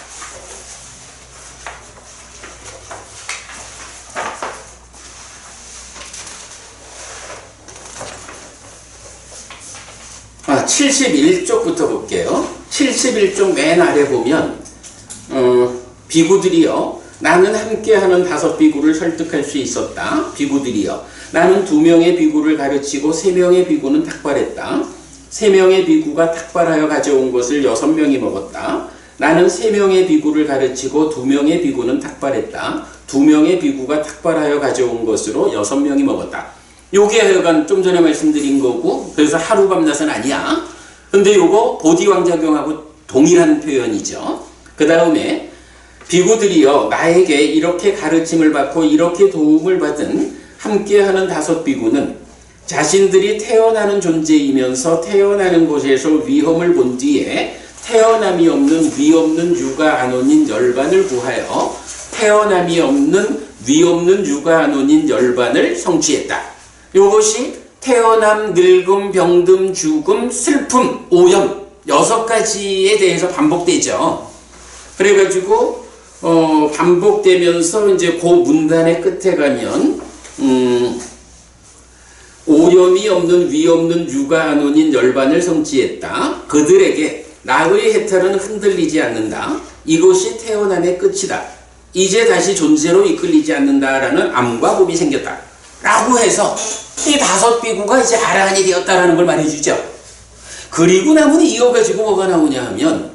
아, 71쪽부터 볼게요. 71쪽 맨 아래 보면 비구들이여, 나는 함께하는 다섯 비구를 설득할 수 있었다. 비구들이여, 나는 2명의 비구를 가르치고 3명의 비구는 탁발했다. 3명의 비구가 탁발하여 가져온 것을 6명이 먹었다. 나는 3명의 비구를 가르치고 2명의 비구는 탁발했다. 2명의 비구가 탁발하여 가져온 것으로 6명이 먹었다. 요게 하여간 좀 전에 말씀드린 거고, 그래서 하루 밤낮은 아니야. 근데 요거 보디왕자경하고 동일한 표현이죠. 그 다음에 비구들이여, 나에게 이렇게 가르침을 받고 이렇게 도움을 받은 함께하는 다섯 비구는 자신들이 태어나는 존재이면서 태어나는 곳에서 위험을 본 뒤에 태어남이 없는 위 없는 유가 안온인 열반을 구하여 태어남이 없는 위 없는 유가 안온인 열반을 성취했다. 이것이 태어남, 늙음, 병듦, 죽음, 슬픔, 오염 6가지에 대해서 반복되죠. 그래가지고 반복되면서 이제 그 문단의 끝에 가면 오염이 없는 위 없는 유가 안온인 열반을 성취했다. 그들에게 나의 해탈은 흔들리지 않는다. 이것이 태어남의 끝이다. 이제 다시 존재로 이끌리지 않는다라는 암과 봄이 생겼다 라고 해서 이 5 비구가 이제 아라한이 되었다라는 걸 말해주죠. 그리고 나무는 이어가지고 뭐가 나오냐 하면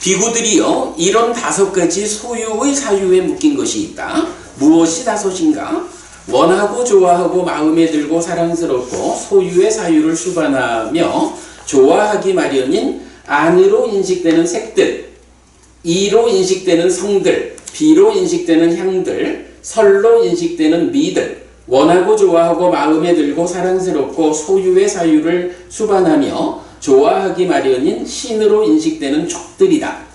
비구들이요 이런 5가지 소유의 사유에 묶인 것이 있다. 무엇이 5인가? 원하고 좋아하고 마음에 들고 사랑스럽고 소유의 사유를 수반하며 좋아하기 마련인 안으로 인식되는 색들, 이로 인식되는 성들, 비로 인식되는 향들, 설로 인식되는 미들, 원하고 좋아하고 마음에 들고 사랑스럽고 소유의 사유를 수반하며 좋아하기 마련인 신으로 인식되는 족들이다.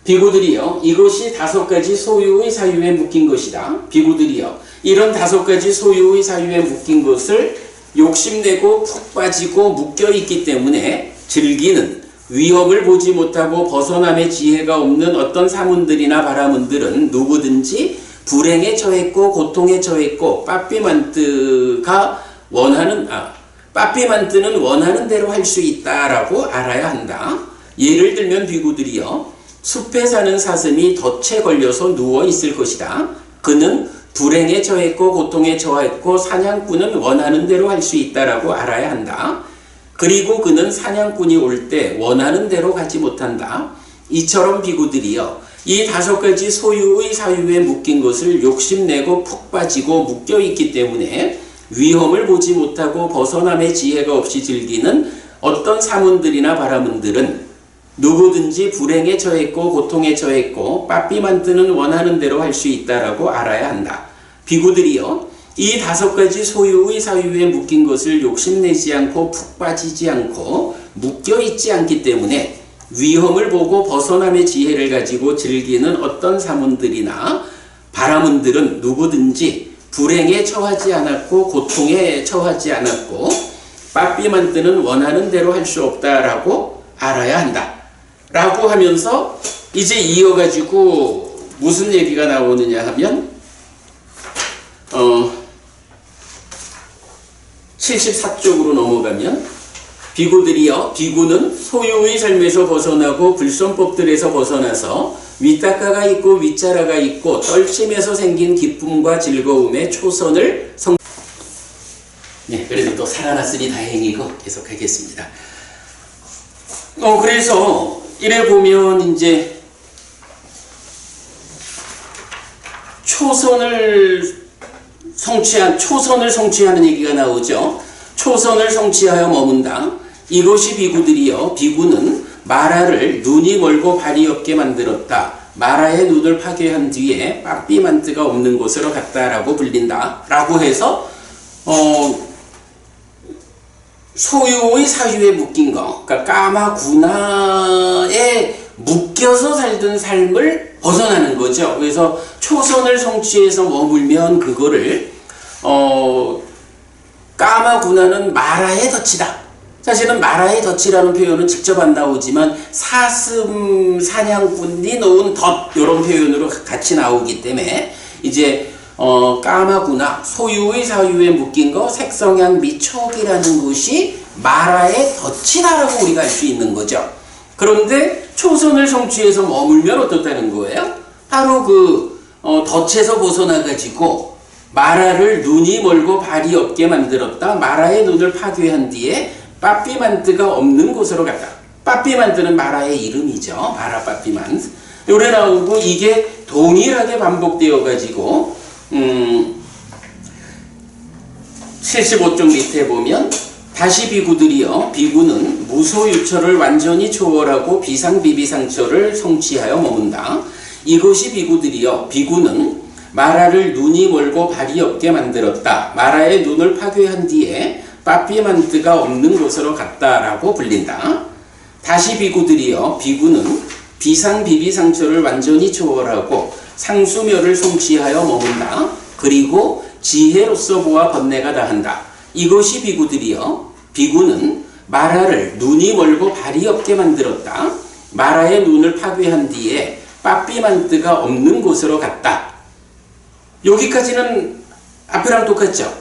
비구들이요 이것이 5가지 소유의 사유에 묶인 것이다. 비구들이요 이런 5가지 소유의 사유에 묶인 것을 욕심내고 푹 빠지고 묶여있기 때문에 즐기는 위협을 보지 못하고 벗어남의 지혜가 없는 어떤 사문들이나 바라문들은 누구든지 불행에 처했고 고통에 처했고 빠삐만뜨가 빠삐만뜨는 원하는 대로 할 수 있다라고 알아야 한다. 예를 들면 비구들이요 숲에 사는 사슴이 덫에 걸려서 누워 있을 것이다. 그는 불행에 처했고 고통에 처했고 사냥꾼은 원하는 대로 할 수 있다라고 알아야 한다. 그리고 그는 사냥꾼이 올 때 원하는 대로 가지 못한다. 이처럼 비구들이요 이 5가지 소유의 사유에 묶인 것을 욕심내고 푹 빠지고 묶여있기 때문에 위험을 보지 못하고 벗어남의 지혜가 없이 즐기는 어떤 사문들이나 바라문들은 누구든지 불행에 처했고 고통에 처했고 빠삐만뜨는 원하는 대로 할 수 있다라고 알아야 한다. 비구들이요 이 5가지 소유의 사유에 묶인 것을 욕심내지 않고 푹 빠지지 않고 묶여있지 않기 때문에 위험을 보고 벗어남의 지혜를 가지고 즐기는 어떤 사문들이나 바라문들은 누구든지 불행에 처하지 않았고 고통에 처하지 않았고 빠삐만뜨는 원하는 대로 할 수 없다라고 알아야 한다 라고 하면서 이제 이어가지고 무슨 얘기가 나오느냐 하면 74쪽으로 넘어가면 비구들이여 비구는 소유의 삶에서 벗어나고 불선법들에서 벗어나서 윗닦아가 있고 윗자라가 있고 떨침에서 생긴 기쁨과 즐거움의 초선을 네, 그래도 또 살아났으니 다행이고 계속하겠습니다. 그래서 이래 보면 이제 초선을 성취하는 얘기가 나오죠. 초선을 성취하여 머문다. 이것이 비구들이여 비구는 마라를 눈이 멀고 발이 없게 만들었다. 마라의 눈을 파괴한 뒤에 빠삐만뜨가 없는 곳으로 갔다라고 불린다. 라고 해서 소유의 사유에 묶인 거, 그러니까 까마구나에 묶여서 살던 삶을 벗어나는 거죠. 그래서 초선을 성취해서 머물면 그거를 까마구나는 마라의 덫이다. 사실은 마라의 덫이라는 표현은 직접 안 나오지만 사슴 사냥꾼이 놓은 덫 이런 표현으로 같이 나오기 때문에 이제 까마구나 소유의 사유에 묶인 거 색성향 미촉이라는 것이 마라의 덫이다라고 우리가 알 수 있는 거죠. 그런데 초선을 성취해서 머물면 어떻다는 거예요? 바로 그 덫에서 벗어나가지고 마라를 눈이 멀고 발이 없게 만들었다. 마라의 눈을 파괴한 뒤에 빠삐만뜨가 없는 곳으로 갔다. 빠삐만뜨는 마라의 이름이죠. 마라 빠삐만뜨. 요래 나오고 이게 동일하게 반복되어 가지고 75쪽 밑에 보면 다시 비구들이여 비구는 무소유처를 완전히 초월하고 비상비비상처를 성취하여 머문다. 이것이 비구들이여 비구는 마라를 눈이 멀고 발이 없게 만들었다. 마라의 눈을 파괴한 뒤에 빠삐만뜨가 없는 곳으로 갔다라고 불린다. 다시 비구들이여 비구는 비상비비상처를 완전히 초월하고 상수멸을 성취하여 머문다. 그리고 지혜로서 보아 번뇌가 다한다. 이것이 비구들이여 비구는 마라를 눈이 멀고 발이 없게 만들었다. 마라의 눈을 파괴한 뒤에 빠삐만뜨가 없는 곳으로 갔다. 여기까지는 앞이랑 똑같죠.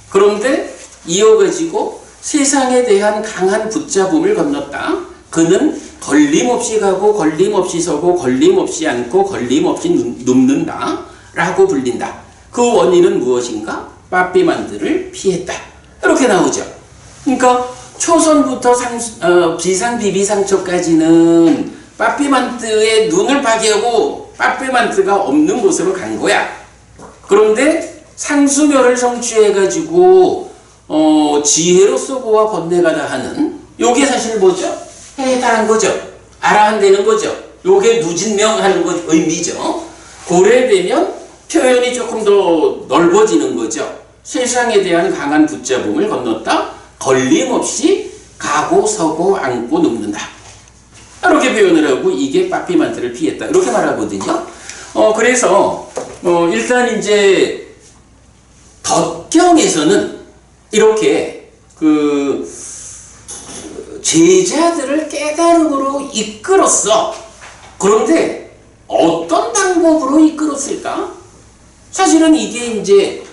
그런데 이어가지고 세상에 대한 강한 붙잡음을 건넜다. 그는 걸림없이 가고 걸림없이 서고 걸림없이 앉고 걸림없이 눕는다 라고 불린다. 그 원인은 무엇인가? 빠삐만드를 피했다. 이렇게 나오죠. 그러니까 초선부터 비상 비비상초까지는 빠삐만드의 눈을 파괴하고 빠삐만드가 없는 곳으로 간 거야. 그런데 상수멸을 성취해가지고 지혜로서 보아 번뇌가다 하는 요게 사실 뭐죠? 해달한 거죠. 알아한다는 거죠. 요게 누진명하는 것 의미죠. 고래되면 표현이 조금 더 넓어지는 거죠. 세상에 대한 강한 붙잡음을 건넜다. 걸림없이 가고 서고 앉고 눕는다. 이렇게 표현을 하고 이게 빠삐만트를 피했다. 이렇게 말하거든요. 그래서 일단 이제 덧경에서는 이렇게 제자들을 깨달음으로 이끌었어. 그런데 어떤 방법으로 이끌었을까? 사실은 이게 이제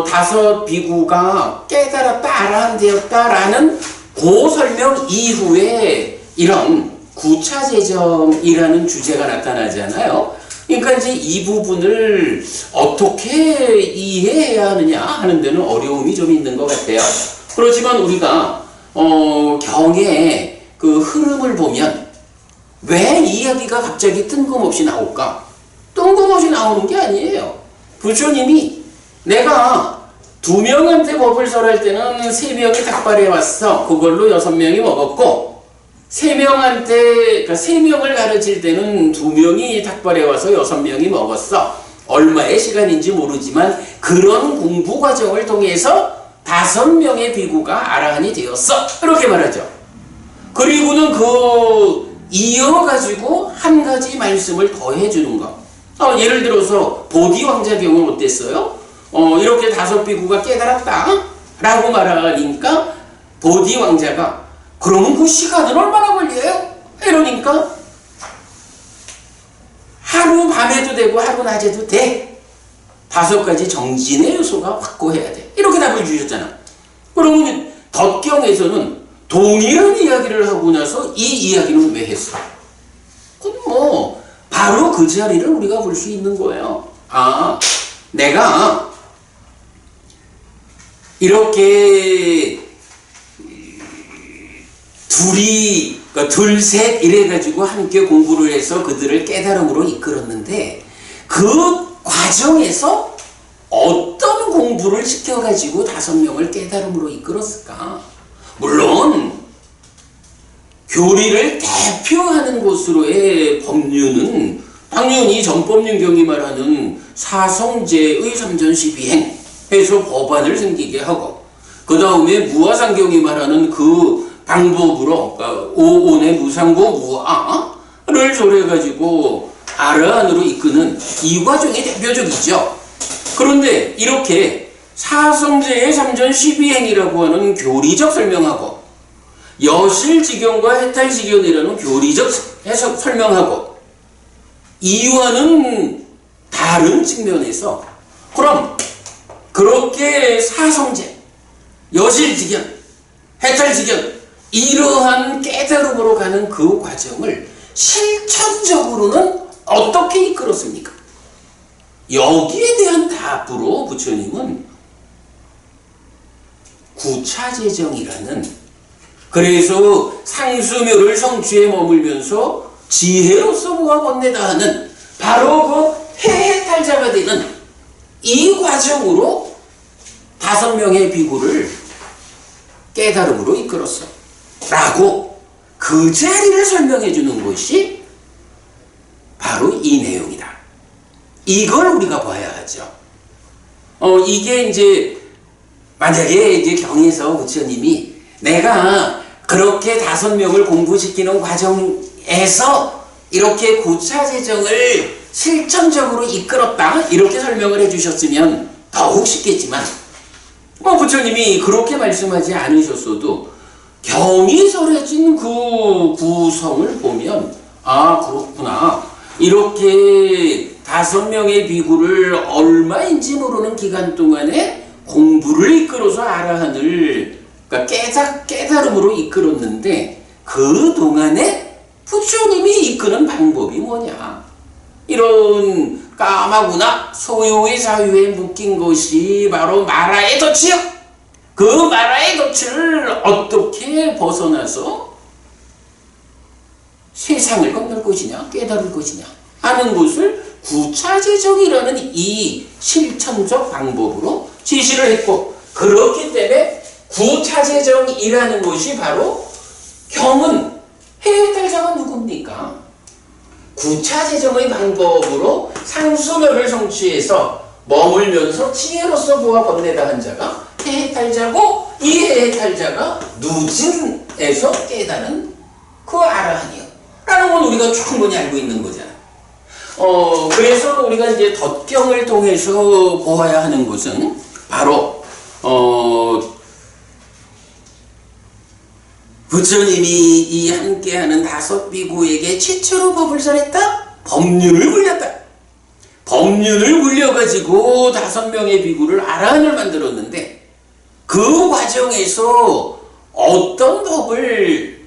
다섯 비구가 깨달았다, 아라한되었다라는 그 설명 이후에 이런 구차재정이라는 주제가 나타나잖아요. 그러니까 이제 이 부분을 어떻게 이해해야 하느냐 하는 데는 어려움이 좀 있는 것 같아요. 그렇지만 우리가 경의 그 흐름을 보면 왜 이야기가 갑자기 뜬금없이 나올까? 뜬금없이 나오는 게 아니에요. 부처님이 내가 2명한테 법을 설할 때는 3명이 닭발해 왔어. 그걸로 6명이 먹었고 3명한테, 그러니까 3명을 가르칠 때는 2명이 닭발해 와서 6명이 먹었어. 얼마의 시간인지 모르지만 그런 공부 과정을 통해서 5명의 비구가 아라한이 되었어. 이렇게 말하죠. 그리고는 이어가지고 한 가지 말씀을 더 해주는 거. 예를 들어서 보디왕자 경우는 어땠어요? 이렇게 5 비구가 깨달았다 라고 말하니까 보디왕자가 그러면 그 시간은 얼마나 걸려요? 이러니까 하루 밤에도 되고 하루 낮에도 돼. 5가지 정진의 요소가 확고해야 돼. 이렇게 답을 주셨잖아. 그러면 덧경에서는 동일한 이야기를 하고 나서 이 이야기는 왜 했어? 그럼 뭐 바로 그 자리를 우리가 볼 수 있는 거예요. 아, 내가 이렇게 둘, 셋 이래가지고 함께 공부를 해서 그들을 깨달음으로 이끌었는데 그 과정에서 어떤 공부를 시켜가지고 5명을 깨달음으로 이끌었을까? 물론 교리를 대표하는 곳으로의 법륜은 당연히 전법륜경이 말하는 사성제의 삼전시비행 해서 법안을 생기게 하고 그 다음에 무아상경이 말하는 그 방법으로 그러니까 오온의 무상고 무아를 조례가지고 아라한으로 이끄는 이 과정이 대표적이죠. 그런데 이렇게 사성제의 삼전시비행이라고 하는 교리적 설명하고 여실지경과 해탈지견이라는 교리적 해석 설명하고 이와는 다른 측면에서 그럼 그렇게 사성제, 여실지견, 해탈지견 이러한 깨달음으로 가는 그 과정을 실천적으로는 어떻게 이끌었습니까? 여기에 대한 답으로 부처님은 구차재정이라는 그래서 상수묘를 성취에 머물면서 지혜로서 보아 건네다 하는 바로 그 해해탈자가 되는 이 과정으로 5명의 비구를 깨달음으로 이끌었어. 라고 그 자리를 설명해 주는 것이 바로 이 내용이다. 이걸 우리가 봐야 하죠. 이게 이제 만약에 이제 경에서 부처님이 내가 그렇게 5명을 공부시키는 과정에서 이렇게 구차재정을 실천적으로 이끌었다 이렇게 설명을 해주셨으면 더욱 쉽겠지만 부처님이 그렇게 말씀하지 않으셨어도 경이 설해진 그 구성을 보면 아 그렇구나 이렇게 5명의 비구를 얼마인지 모르는 기간 동안에 공부를 이끌어서 아라한을 그러니까 깨달음으로 이끌었는데 그 동안에 부처님이 이끄는 방법이 뭐냐? 이런 까마구나 소유의 사유에 묶인 것이 바로 마라의 덫이요. 그 마라의 덫을 어떻게 벗어나서 세상을 건널 것이냐, 깨달을 것이냐 하는 것을 구차재정이라는 이 실천적 방법으로 지시를 했고, 그렇기 때문에 구차재정이라는 것이 바로 경은 해달자가 누굽니까? 구차재정의 방법으로 상수멸을 성취해서 머물면서 지혜로서 보아 번뇌다 한 자가 해탈자고, 이 해탈자가 누진에서 깨달은 그 아라한이요 라는 건 우리가 충분히 알고 있는 거잖아요. 그래서 우리가 이제 덧경을 통해서 보아야 하는 것은 바로 부처님이 이 함께하는 다섯 비구에게 최초로 법을 전했다? 법륜을 굴렸다. 법륜을 굴려가지고 5명의 비구를 아라한을 만들었는데, 그 과정에서 어떤 법을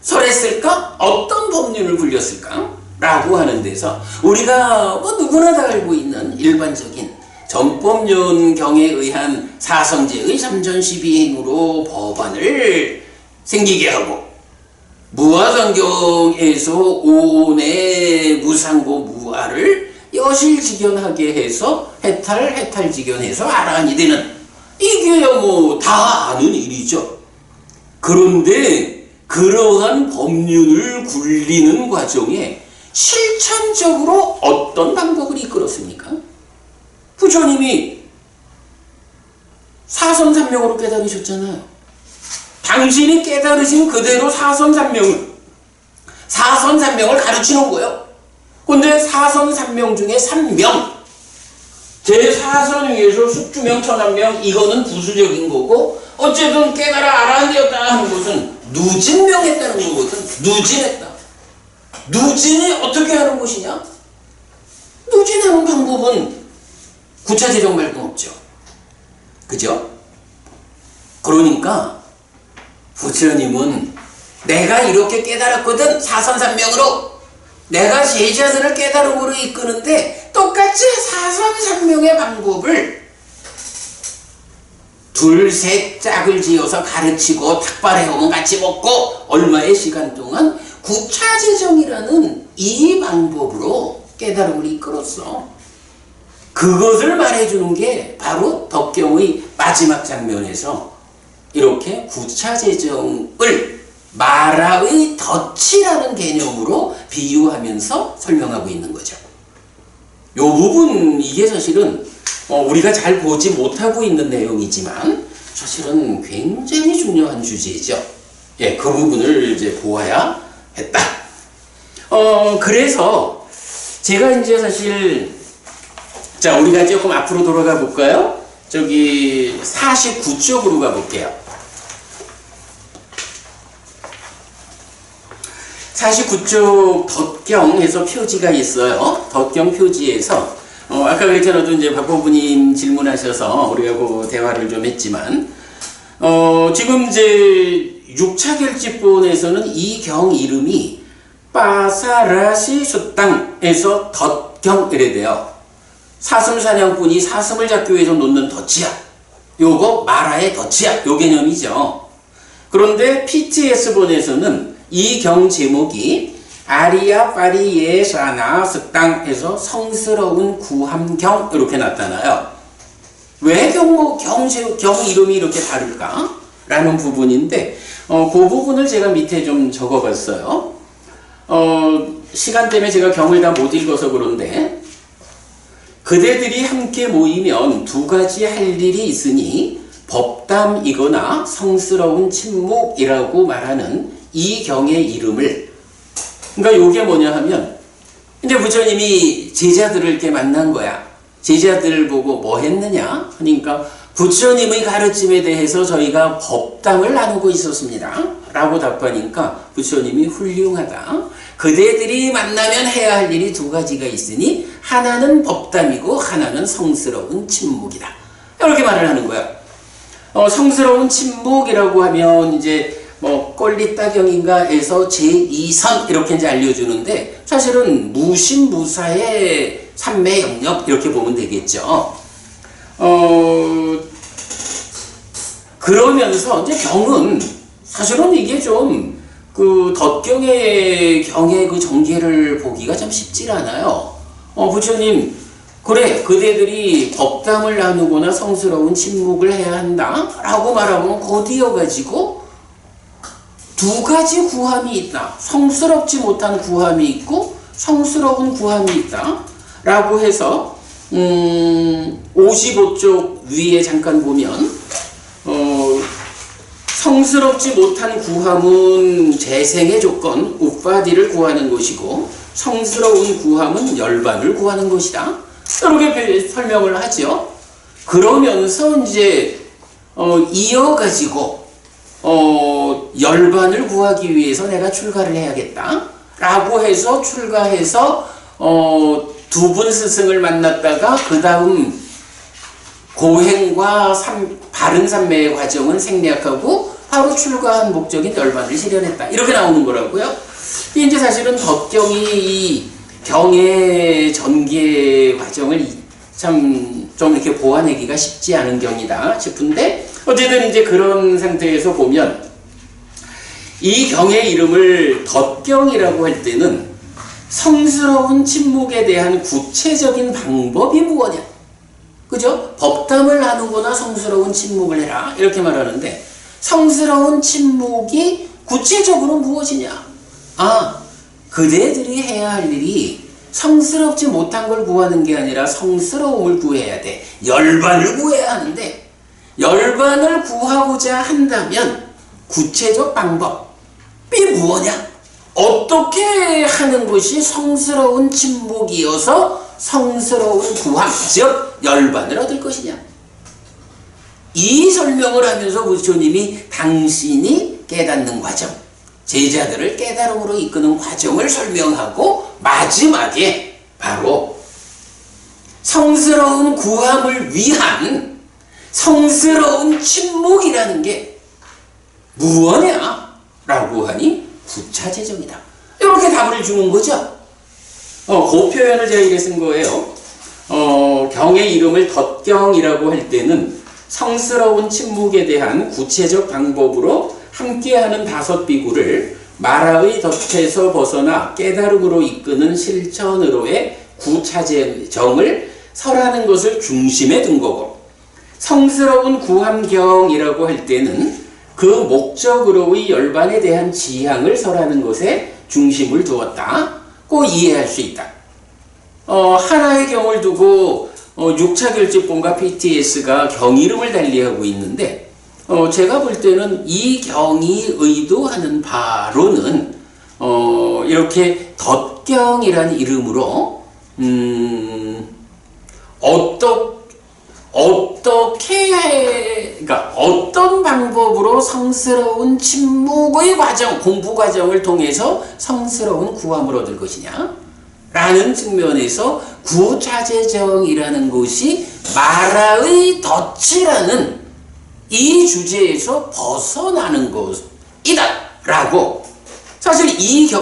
설했을까? 어떤 법륜을 굴렸을까? 라고 하는 데서 우리가 뭐 누구나 다 알고 있는 일반적인 정법륜경에 의한 사성제의 삼전시비행으로 법안을 생기게 하고, 무아성경에서 오온의 무상고 무아를 여실직연하게 해서 해탈직연해서 아라한이 되는, 이게 뭐 다 아는 일이죠. 그런데 그러한 법륜을 굴리는 과정에 실천적으로 어떤 방법을 이끌었습니까? 부처님이 사선삼명으로 깨달으셨잖아요. 당신이 깨달으신 그대로 사선삼명을 가르치는 거예요. 근데 사선삼명 중에 3명, 제4선 위에서 숙주명 천한명, 이거는 부수적인 거고, 어쨌든 깨달아 아라한 되었다 하는 것은 누진명했다는 거거든. 누진했다. 누진이 어떻게 하는 것이냐? 누진하는 방법은 구차재정 말고 없죠. 그죠? 그러니까 부처님은 내가 이렇게 깨달았거든, 사선삼명으로. 내가 제자들을 깨달음으로 이끄는데 똑같이 사선삼명의 방법을 둘셋 짝을 지어서 가르치고 탁발해오면 같이 먹고 얼마의 시간 동안 구차재정이라는 이 방법으로 깨달음을 이끌었어. 그것을 말해주는 게 바로 덕경의 마지막 장면에서 이렇게 구차재정을 마라의 덫이라는 개념으로 비유하면서 설명하고 있는 거죠. 요 부분, 이게 사실은 우리가 잘 보지 못하고 있는 내용이지만 사실은 굉장히 중요한 주제죠. 예, 그 부분을 이제 보아야 했다. 그래서 제가 이제 사실, 자, 우리가 조금 앞으로 돌아가 볼까요? 저기 49쪽으로 가볼게요. 49쪽 덧경에서 표지가 있어요. 덧경 표지에서 아까 그랬잖아도 이제 박보부님 질문하셔서 우리가 그 대화를 좀 했지만, 지금 이제 6차 결집본에서는 이 경 이름이 빠사라시 수땅에서 덧경 이래 돼요. 사슴사냥꾼이 사슴을 잡기 위해서 놓는 덫이야. 요거 마라의 덫이야. 요 개념이죠. 그런데 PTS본에서는 이 경 제목이 아리아 파리예사나 습당에서 성스러운 구함경 이렇게 나타나요. 왜 경 이름이 이렇게 다를까? 라는 부분인데, 그 부분을 제가 밑에 좀 적어봤어요. 시간 때문에 제가 경을 다 못 읽어서 그런데, 그대들이 함께 모이면 두 가지 할 일이 있으니 법담이거나 성스러운 침묵이라고 말하는 이 경의 이름을, 그러니까 요게 뭐냐 하면, 이제 부처님이 제자들을 이렇게 만난 거야. 제자들을 보고 뭐 했느냐? 그러니까 부처님의 가르침에 대해서 저희가 법담을 나누고 있었습니다. 라고 답하니까 부처님이 훌륭하다. 그대들이 만나면 해야 할 일이 두 가지가 있으니 하나는 법담이고 하나는 성스러운 침묵이다. 이렇게 말을 하는 거야. 성스러운 침묵이라고 하면 이제 뭐 꼴리따경인가에서 제2선 이렇게 이제 알려주는데 사실은 무신무사의 삼매 영역 이렇게 보면 되겠죠. 그러면서 이제 경은 사실은 이게 좀 그 덧경의 경의 그 전개를 보기가 좀 쉽질 않아요. 부처님 그래 그대들이 법담을 나누거나 성스러운 침묵을 해야 한다 라고 말하면 곧이어가지고 두 가지 구함이 있다. 성스럽지 못한 구함이 있고 성스러운 구함이 있다 라고 해서 55쪽 위에 잠깐 보면 성스럽지 못한 구함은 재생의 조건 우파디를 구하는 것이고 성스러운 구함은 열반을 구하는 것이다. 이렇게 설명을 하죠. 그러면서 이제 이어가지고 열반을 구하기 위해서 내가 출가를 해야겠다 라고 해서 출가해서 두 분 스승을 만났다가 그 다음 고행과 바른 삼매의 과정은 생략하고 바로 출가한 목적인 열반을 실현했다. 이렇게 나오는 거라고요. 이제 사실은 덧경이 이 경의 전개 과정을 참 좀 이렇게 보아내기가 쉽지 않은 경이다 싶은데 어쨌든 이제 그런 상태에서 보면 이 경의 이름을 덧경이라고 할 때는 성스러운 침묵에 대한 구체적인 방법이 무엇이냐? 그죠? 법담을 나누거나 성스러운 침묵을 해라 이렇게 말하는데 성스러운 침묵이 구체적으로 무엇이냐? 그대들이 해야 할 일이 성스럽지 못한 걸 구하는 게 아니라 성스러움을 구해야 돼. 열반을 구해야 하는데 열반을 구하고자 한다면 구체적 방법이 무엇이냐? 어떻게 하는 것이 성스러운 침묵이어서 성스러운 구함, 즉 열반을 얻을 것이냐? 이 설명을 하면서 부처님이 당신이 깨닫는 과정, 제자들을 깨달음으로 이끄는 과정을 설명하고 마지막에 바로 성스러운 구함을 위한 성스러운 침묵이라는 게 무엇이냐? 라고 하니 구차재정이다. 이렇게 답을 주는 거죠. 그 표현을 제가 이렇게 쓴 거예요. 경의 이름을 덧경이라고 할 때는 성스러운 침묵에 대한 구체적 방법으로 함께하는 다섯 비구를 마라의 덫에서 벗어나 깨달음으로 이끄는 실천으로의 구차재정을 설하는 것을 중심에 둔 거고, 성스러운 구함경이라고 할 때는 그 목적으로의 열반에 대한 지향을 설하는 것에 중심을 두었다고 이해할 수 있다. 하나의 경을 두고 6차 결집본과 PTS가 경 이름을 달리하고 있는데 제가 볼 때는 이 경이 의도하는 바로는 이렇게 덧경이라는 이름으로 그러니까 어떤 방법으로 성스러운 침묵의 과정, 공부 과정을 통해서 성스러운 구함을 얻을 것이냐 라는 측면에서 구차재정이라는 것이 마라의 덫이라는 이 주제에서 벗어나는 것이다 라고. 사실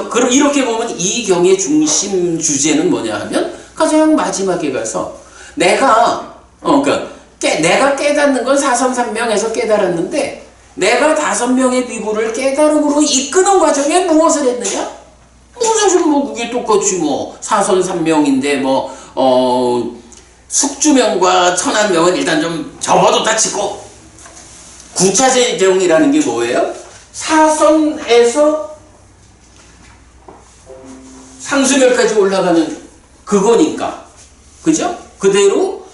그럼 이렇게 보면 이 경의 중심 주제는 뭐냐 하면 가장 마지막에 가서 내가 깨닫는 건 사선삼명에서 깨달았는데 내가 5명의 비구를 깨달음으로 이끄는 과정에 무엇을 했느냐? 사실 그게 똑같이 사선삼명인데 숙주명과 천안명은 일단 좀 접어뒀다 치고 구차재정이라는 게 뭐예요? 사선에서 상수멸까지 올라가는 그거니까. 그죠? 그대로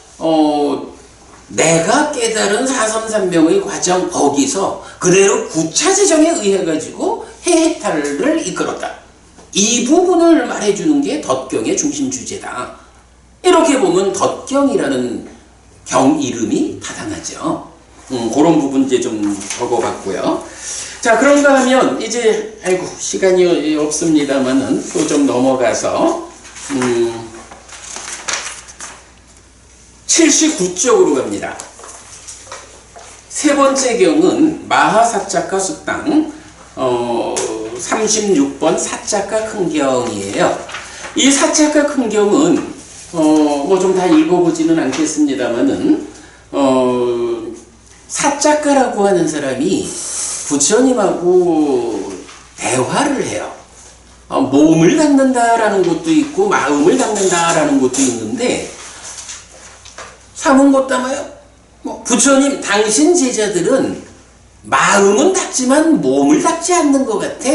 내가 깨달은 사선삼명의 과정 거기서 그대로 구차재정에 의해 가지고 해해탈을 이끌었다. 이 부분을 말해주는 게 덧경의 중심 주제다. 이렇게 보면 덧경이라는 경 이름이 타당하죠. 그런 부분 이제 좀 적어봤고요. 자, 그런가 하면 이제 시간이 없습니다만은 또 좀 넘어가서 79쪽으로 갑니다. 세 번째 경은 마하사차카 숙당 36번 사자가 큰경이에요. 이 사자가 큰경은 뭐 좀 다 읽어보지는 않겠습니다만은 사자가라고 하는 사람이 부처님하고 대화를 해요. 몸을 닦는다라는 것도 있고 마음을 닦는다라는 것도 있는데 사문 못담아요. 부처님 당신 제자들은 마음은 닦지만 몸을 닦지 않는 것 같아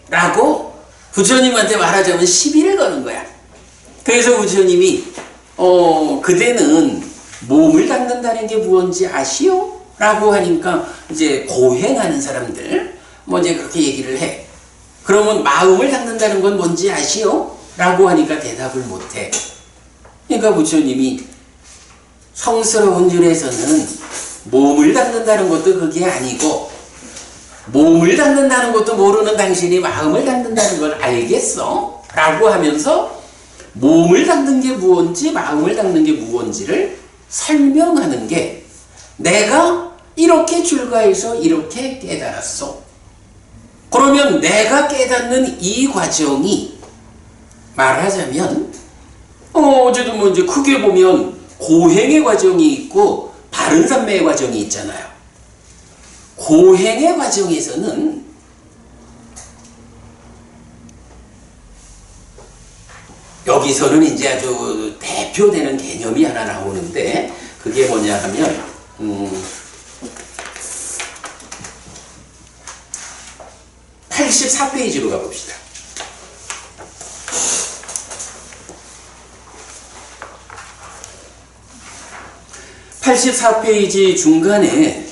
라고 부처님한테 말하자면 시비를 거는 거야. 그래서 부처님이 그대는 몸을 닦는다는 게 무언지 아시오? 라고 하니까 이제 고행하는 사람들 이제 그렇게 얘기를 해. 그러면 마음을 닦는다는 건 뭔지 아시오? 라고 하니까 대답을 못해. 그러니까 부처님이 성스러운 줄에서는 몸을 닦는다는 것도 그게 아니고 몸을 닦는다는 것도 모르는 당신이 마음을 닦는다는 걸 알겠어? 라고 하면서 몸을 닦는 게 무언지 마음을 닦는 게 무언지를 설명하는 게 내가 이렇게 출가해서 이렇게 깨달았어. 그러면 내가 깨닫는 이 과정이 말하자면 어제도 이제 크게 보면 고행의 과정이 있고 바른 삼매의 과정이 있잖아요. 고행의 과정에서는 여기서는 이제 아주 대표되는 개념이 하나 나오는데 그게 뭐냐 하면 84페이지로 가봅시다. 84페이지 중간에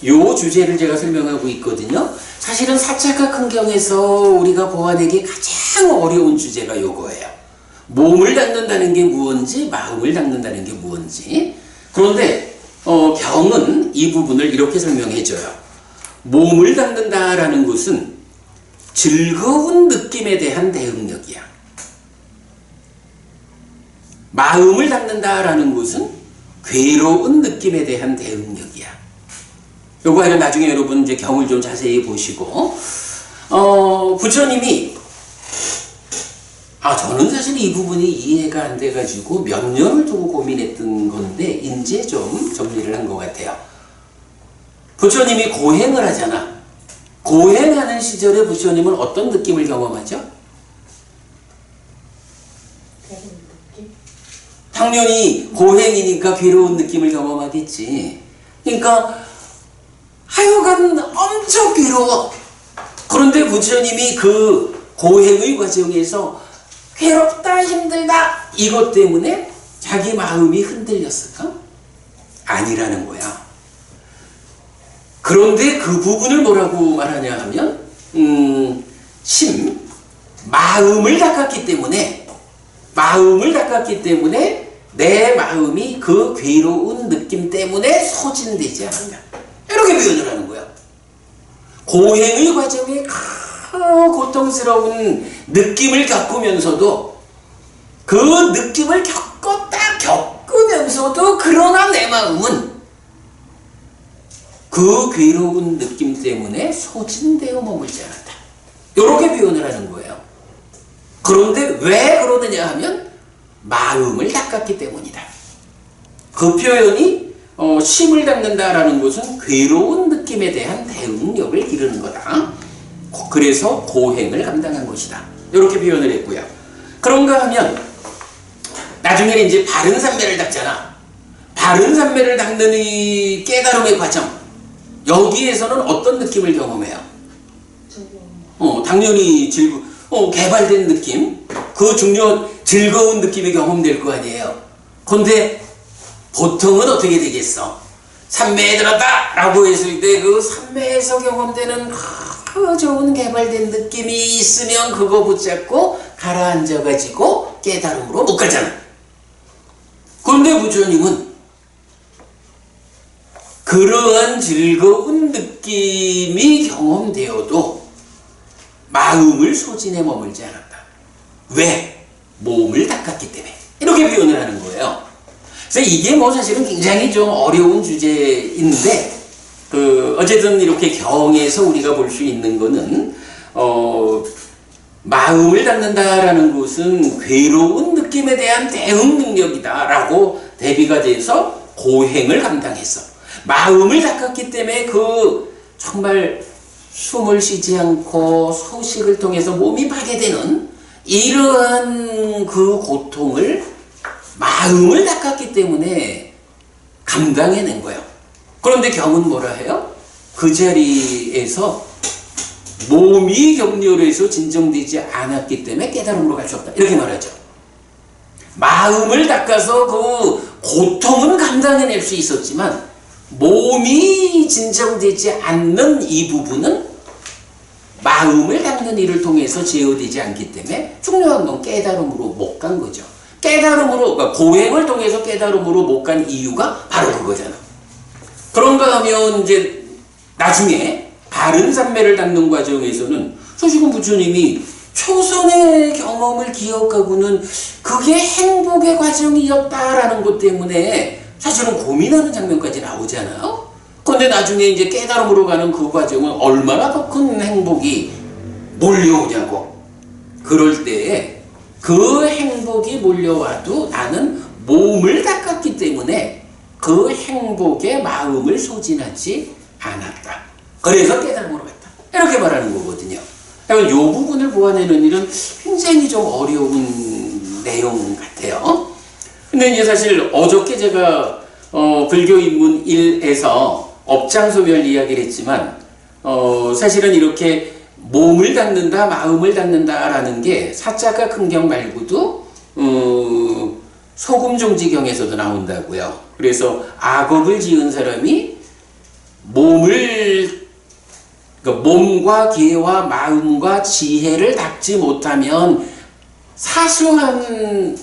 요 주제를 제가 설명하고 있거든요. 사실은 사자가 큰경에서 우리가 보아내기 가장 어려운 주제가 요거예요. 몸을 닦는다는 게 무언지 마음을 닦는다는 게 무언지. 그런데 경은 이 부분을 이렇게 설명해줘요. 몸을 닦는다라는 것은 즐거운 느낌에 대한 대응력이야. 마음을 닦는다라는 것은 괴로운 느낌에 대한 대응력이야. 요거는 나중에 여러분 이제 경을 좀 자세히 보시고 부처님이 저는 사실 이 부분이 이해가 안 돼가지고 몇 년을 두고 고민했던 건데 이제 좀 정리를 한 것 같아요. 부처님이 고행을 하잖아. 고행하는 시절에 부처님은 어떤 느낌을 경험하죠? 괴로운 느낌? 당연히 고행이니까 괴로운 느낌을 경험하겠지. 그러니까 하여간 엄청 괴로워. 그런데 부처님이 그 고행의 과정에서 괴롭다 힘들다 이것 때문에 자기 마음이 흔들렸을까? 아니라는 거야. 그런데 그 부분을 뭐라고 말하냐 하면 마음을 닦았기 때문에 내 마음이 그 괴로운 느낌 때문에 소진되지 않는다. 이렇게 표현을 하는 거야. 고행의 과정에 고통스러운 느낌을 겪으면서도 그 느낌을 겪으면서도 그러나 내 마음은 그 괴로운 느낌 때문에 소진되어 머물지 않았다. 이렇게 표현을 하는 거예요. 그런데 왜 그러느냐 하면 마음을 닦았기 때문이다. 그 표현이 심을 닦는다라는 것은 괴로운 느낌에 대한 대응력을 기르는 거다. 그래서 고행을 감당한 것이다. 이렇게 표현을 했고요. 그런가 하면 나중에는 이제 바른 삼매를 닦잖아. 바른 삼매를 닦는 이 깨달음의 과정, 여기에서는 어떤 느낌을 경험해요? 당연히 개발된 느낌, 그 즐거운 느낌이 경험될 거 아니에요. 그런데 보통은 어떻게 되겠어? 삼매에 들었다! 라고 했을 때 그 삼매에서 경험되는 좋은 개발된 느낌이 있으면 그거 붙잡고 가라앉아가지고 깨달음으로 못 가잖아. 그런데 부처님은 그러한 즐거운 느낌이 경험되어도 마음을 소진해 머물지 않았다. 왜? 몸을 닦았기 때문에. 이렇게 표현을 하는 거예요. 그래서 이게 사실은 굉장히 좀 어려운 주제인데 어쨌든 이렇게 경에서 우리가 볼 수 있는 거는, 마음을 닫는다라는 것은 괴로운 느낌에 대한 대응 능력이다라고 대비가 돼서 고행을 감당했어. 마음을 닫았기 때문에 정말 숨을 쉬지 않고 소식을 통해서 몸이 파괴되는 이러한 그 고통을 마음을 닦았기 때문에 감당해낸 거예요. 그런데 경은 뭐라 해요? 그 자리에서 몸이 격렬해서 진정되지 않았기 때문에 깨달음으로 갈 수 없다. 이렇게 말하죠. 마음을 닦아서 그 고통은 감당해낼 수 있었지만 몸이 진정되지 않는 이 부분은 마음을 닦는 일을 통해서 제어되지 않기 때문에 중요한 건 깨달음으로 못 간 거죠. 깨달음으로, 그러니까 고행을 통해서 깨달음으로 못 간 이유가 바로 그거잖아. 그런가 하면 이제 나중에 바른 삼매를 닦는 과정에서는 소식은 부처님이 초선의 경험을 기억하고는 그게 행복의 과정이었다라는 것 때문에 사실은 고민하는 장면까지 나오잖아요. 그런데 나중에 이제 깨달음으로 가는 그 과정은 얼마나 더 큰 행복이 몰려오냐고. 그럴 때에 그 행복이 몰려와도 나는 몸을 닦았기 때문에 그 행복에 마음을 소진하지 않았다. 그래서 깨달음으로 갔다. 이렇게 말하는 거거든요. 이 부분을 보완하는 일은 굉장히 좀 어려운 내용 같아요. 근데 이제 사실 어저께 제가 불교 입문 1에서 업장소멸 이야기를 했지만 사실은 이렇게 몸을 닫는다, 마음을 닫는다라는 게 사자가 큰경 말고도 소금종지경에서도 나온다고요. 그래서 악업을 지은 사람이 그러니까 몸과 계와 마음과 지혜를 닦지 못하면 사소한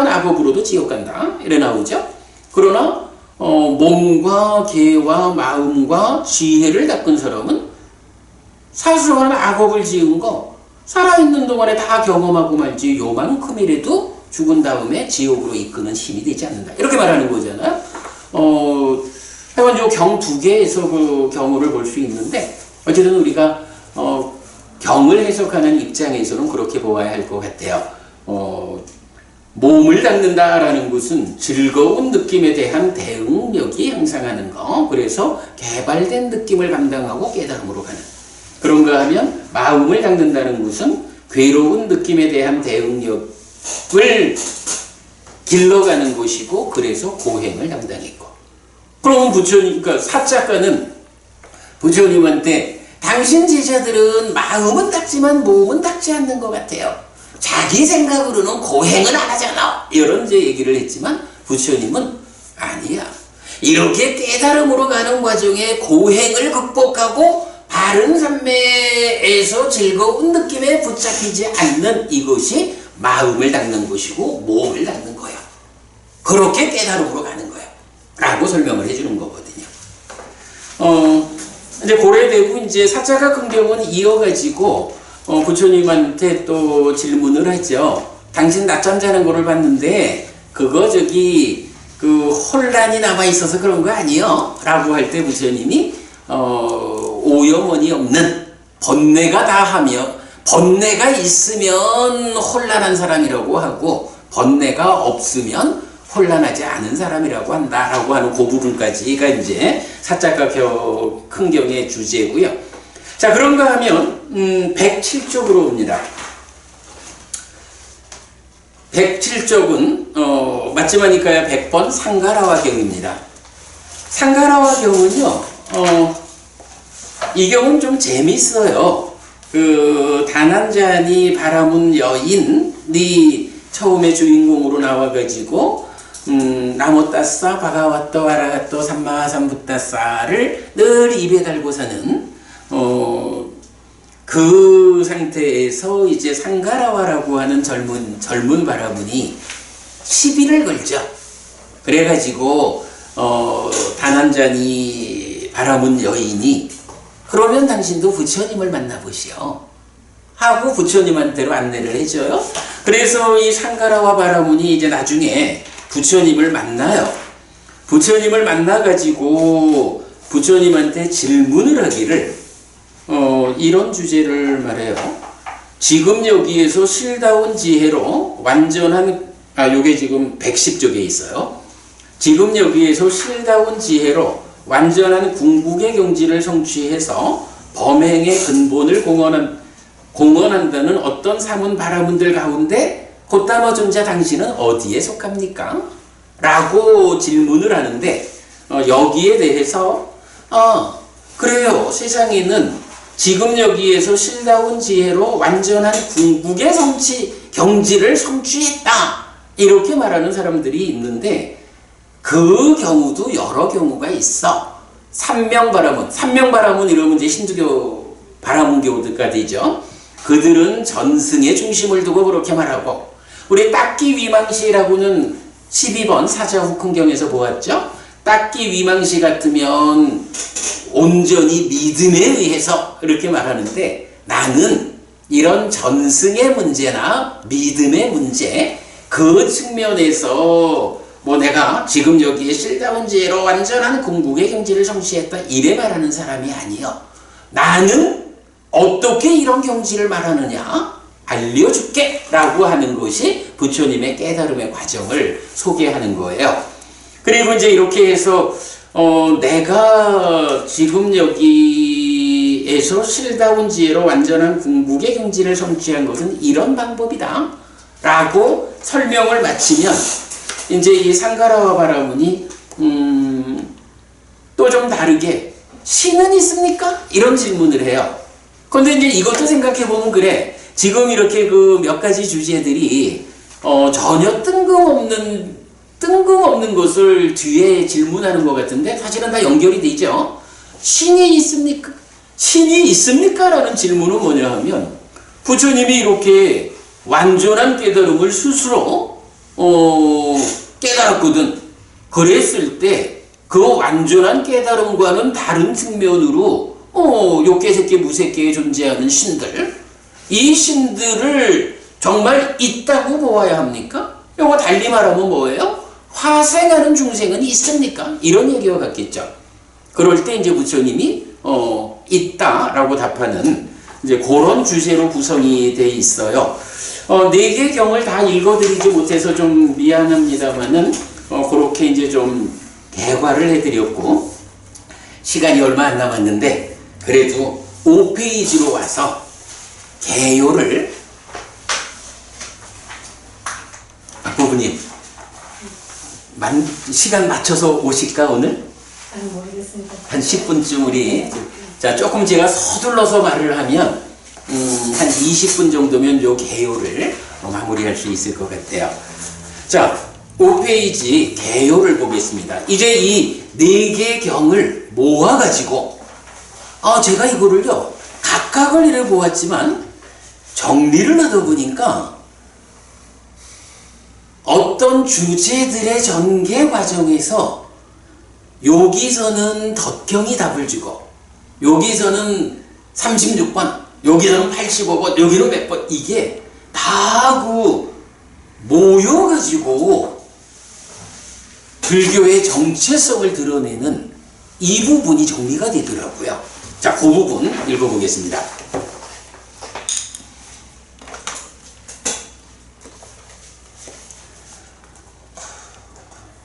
악업으로도 지옥 간다. 이래 나오죠. 그러나 몸과 계와 마음과 지혜를 닦은 사람은 사소한 악업을 지은 거 살아있는 동안에 다 경험하고 말지 요만큼이라도 죽은 다음에 지옥으로 이끄는 힘이 되지 않는다. 이렇게 말하는 거잖아요. 하여간 요 경 두 개에서 그 경우를 볼 수 있는데 어쨌든 우리가 경을 해석하는 입장에서는 그렇게 보아야 할 것 같아요. 몸을 닦는다라는 것은 즐거운 느낌에 대한 대응력이 향상하는 거. 그래서 개발된 느낌을 감당하고 깨달음으로 가는. 그런가 하면 마음을 닦는다는 것은 괴로운 느낌에 대한 대응력을 길러가는 것이고 그래서 고행을 담당했고. 그러면 그러니까 사작가는 부처님한테 당신 제자들은 마음은 닦지만 몸은 닦지 않는 것 같아요. 자기 생각으로는 고행을 안 하잖아. 이런 이제 얘기를 했지만 부처님은 아니야. 이렇게 깨달음으로 가는 과정에 고행을 극복하고 바른 삼매에서 즐거운 느낌에 붙잡히지 않는 이것이 마음을 닦는 것이고 몸을 닦는 거야. 그렇게 깨달음으로 가는 거야. 라고 설명을 해주는 거거든요. 이제 고려되고 이제 사자가 큰경은 이어가지고 부처님한테 또 질문을 하죠. 당신 낮잠 자는 거를 봤는데 그거 그 혼란이 남아 있어서 그런 거 아니요? 라고 할 때 부처님이 오염원이 없는 번뇌가 다하며 번뇌가 있으면 혼란한 사람이라고 하고 번뇌가 없으면 혼란하지 않은 사람이라고 한다라고 하는 그 부분까지가 이제 사자가 큰경의 주제고요. 자, 그런가 하면 107쪽으로 옵니다. 107쪽은 맞지마니까야 100번 상가라와 경입니다. 상가라와 경은요, 이 경은 좀 재밌어요. 다난자니 바라문 여인이 처음에 주인공으로 나와가지고 나모따싸 바가와또 아라가또 삼마삼부따싸를 늘 입에 달고 사는 그 상태에서 이제 상가라와라고 하는 젊은 바라문이 시비를 걸죠. 그래가지고 다난자니 바라문 여인이 그러면 당신도 부처님을 만나보시오 하고 부처님한테로 안내를 해줘요. 그래서 이 상가라와 바라문이 이제 나중에 부처님을 만나요. 부처님을 만나가지고 부처님한테 질문을 하기를 이런 주제를 말해요. 지금 여기에서 실다운 지혜로 완전한 요게 지금 110쪽에 있어요. 지금 여기에서 실다운 지혜로 완전한 궁극의 경지를 성취해서 범행의 근본을 공언한다는 어떤 사문 바라문들 가운데 곧다마 존자 당신은 어디에 속합니까? 라고 질문을 하는데 여기에 대해서 그래요. 세상에는 지금 여기에서 실다운 지혜로 완전한 궁극의 경지를 성취했다. 이렇게 말하는 사람들이 있는데 그 경우도 여러 경우가 있어. 삼명바라문 이러면 이제 힌두교 바라문교도가 되죠. 그들은 전승의 중심을 두고 그렇게 말하고 우리 딱기 위망시라고는 12번 사자후큰경에서 보았죠. 딱기 위망시 같으면 온전히 믿음에 의해서 이렇게 말하는데 나는 이런 전승의 문제나 믿음의 문제 그 측면에서 내가 지금 여기에 실다운 지혜로 완전한 궁극의 경지를 성취했다 이래 말하는 사람이 아니요. 나는 어떻게 이런 경지를 말하느냐 알려줄게 라고 하는 것이 부처님의 깨달음의 과정을 소개하는 거예요. 그리고 이제 이렇게 해서 내가 지금 여기에서 실다운 지혜로 완전한 궁극의 경지를 성취한 것은 이런 방법이다 라고 설명을 마치면 이제 이 상가라와 바라문이 또 좀 다르게 신은 있습니까? 이런 질문을 해요. 그런데 이제 이것도 생각해보면 그래. 지금 이렇게 그 몇 가지 주제들이 전혀 뜬금없는 것을 뒤에 질문하는 것 같은데 사실은 다 연결이 되죠. 신이 있습니까? 신이 있습니까? 라는 질문은 뭐냐 하면 부처님이 이렇게 완전한 깨달음을 스스로 깨달았거든. 그랬을 때 그 완전한 깨달음과는 다른 측면으로 요괴새끼 무새끼에 존재하는 신들 이 신들을 정말 있다고 보아야 합니까? 요거 달리 말하면 뭐예요? 화생하는 중생은 있습니까? 이런 얘기와 같겠죠. 그럴 때 이제 부처님이 있다라고 답하는 이제 그런 주제로 구성이 돼 있어요. 네 개 경을 다 읽어드리지 못해서 좀 미안합니다만은 그렇게 이제 좀 대화를 해드렸고 시간이 얼마 안 남았는데 그래도 5페이지로 와서 개요를 부부님 시간 맞춰서 오실까 오늘? 모르겠습니다. 한 10분쯤 우리 자 조금 제가 서둘러서 말을 하면 한 20분 정도면 요 개요를 마무리할 수 있을 것 같아요. 자 5페이지 개요를 보겠습니다. 이제 이 4개 경을 모아가지고 제가 이거를요 각각을 이래 보았지만 정리를 하다 보니까 어떤 주제들의 전개 과정에서 여기서는 덧경이 답을 주고 여기서는 36번 여기서는 85번 여기는 몇 번 이게 다 모여가지고 불교의 정체성을 드러내는 이 부분이 정리가 되더라고요. 자, 그 부분 읽어보겠습니다.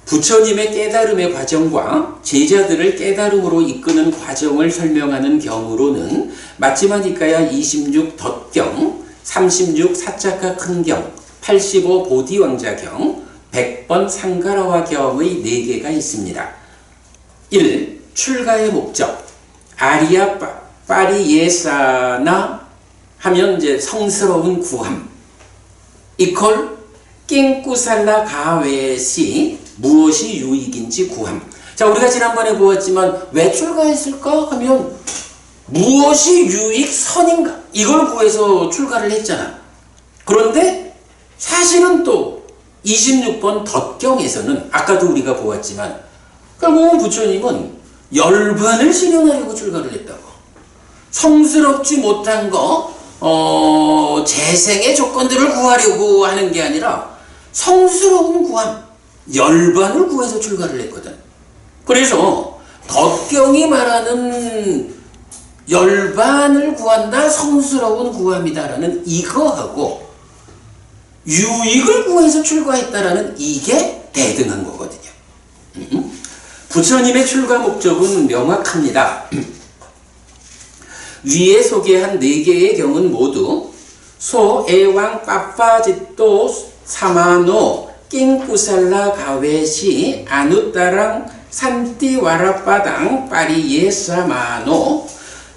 부처님의 깨달음의 과정과 제자들을 깨달음으로 이끄는 과정을 설명하는 경으로는 마치마니까야 26 덧경, 36 사차카 큰경, 85 보디왕자경, 100번 상가라와 경의 4개가 있습니다. 1. 출가의 목적 아리아 파리예사나 하면 이제 성스러운 구함 이퀄 낑꾸살라 가외시 무엇이 유익인지 구함. 자, 우리가 지난번에 보았지만 왜 출가했을까 하면 무엇이 유익 선인가 이걸 구해서 출가를 했잖아. 그런데 사실은 또 26번 덧경에서는 아까도 우리가 보았지만 결국은 부처님은 열반을 실현하려고 출가를 했다고. 성스럽지 못한 거 재생의 조건들을 구하려고 하는 게 아니라 성스러운 구함 열반을 구해서 출가를 했거든. 그래서 덧경이 말하는 열반을 구한다, 성스러운 구함이다라는 이거하고 유익을 구해서 출가했다라는 이게 대등한 거거든요. 부처님의 출가 목적은 명확합니다. 위에 소개한 4개의 경은 모두 소, 에왕, 빠빠짓도, 사마노, 낑꾸살라 가웨시, 아누따랑, 산띠 와라빠당, 빠리예사마노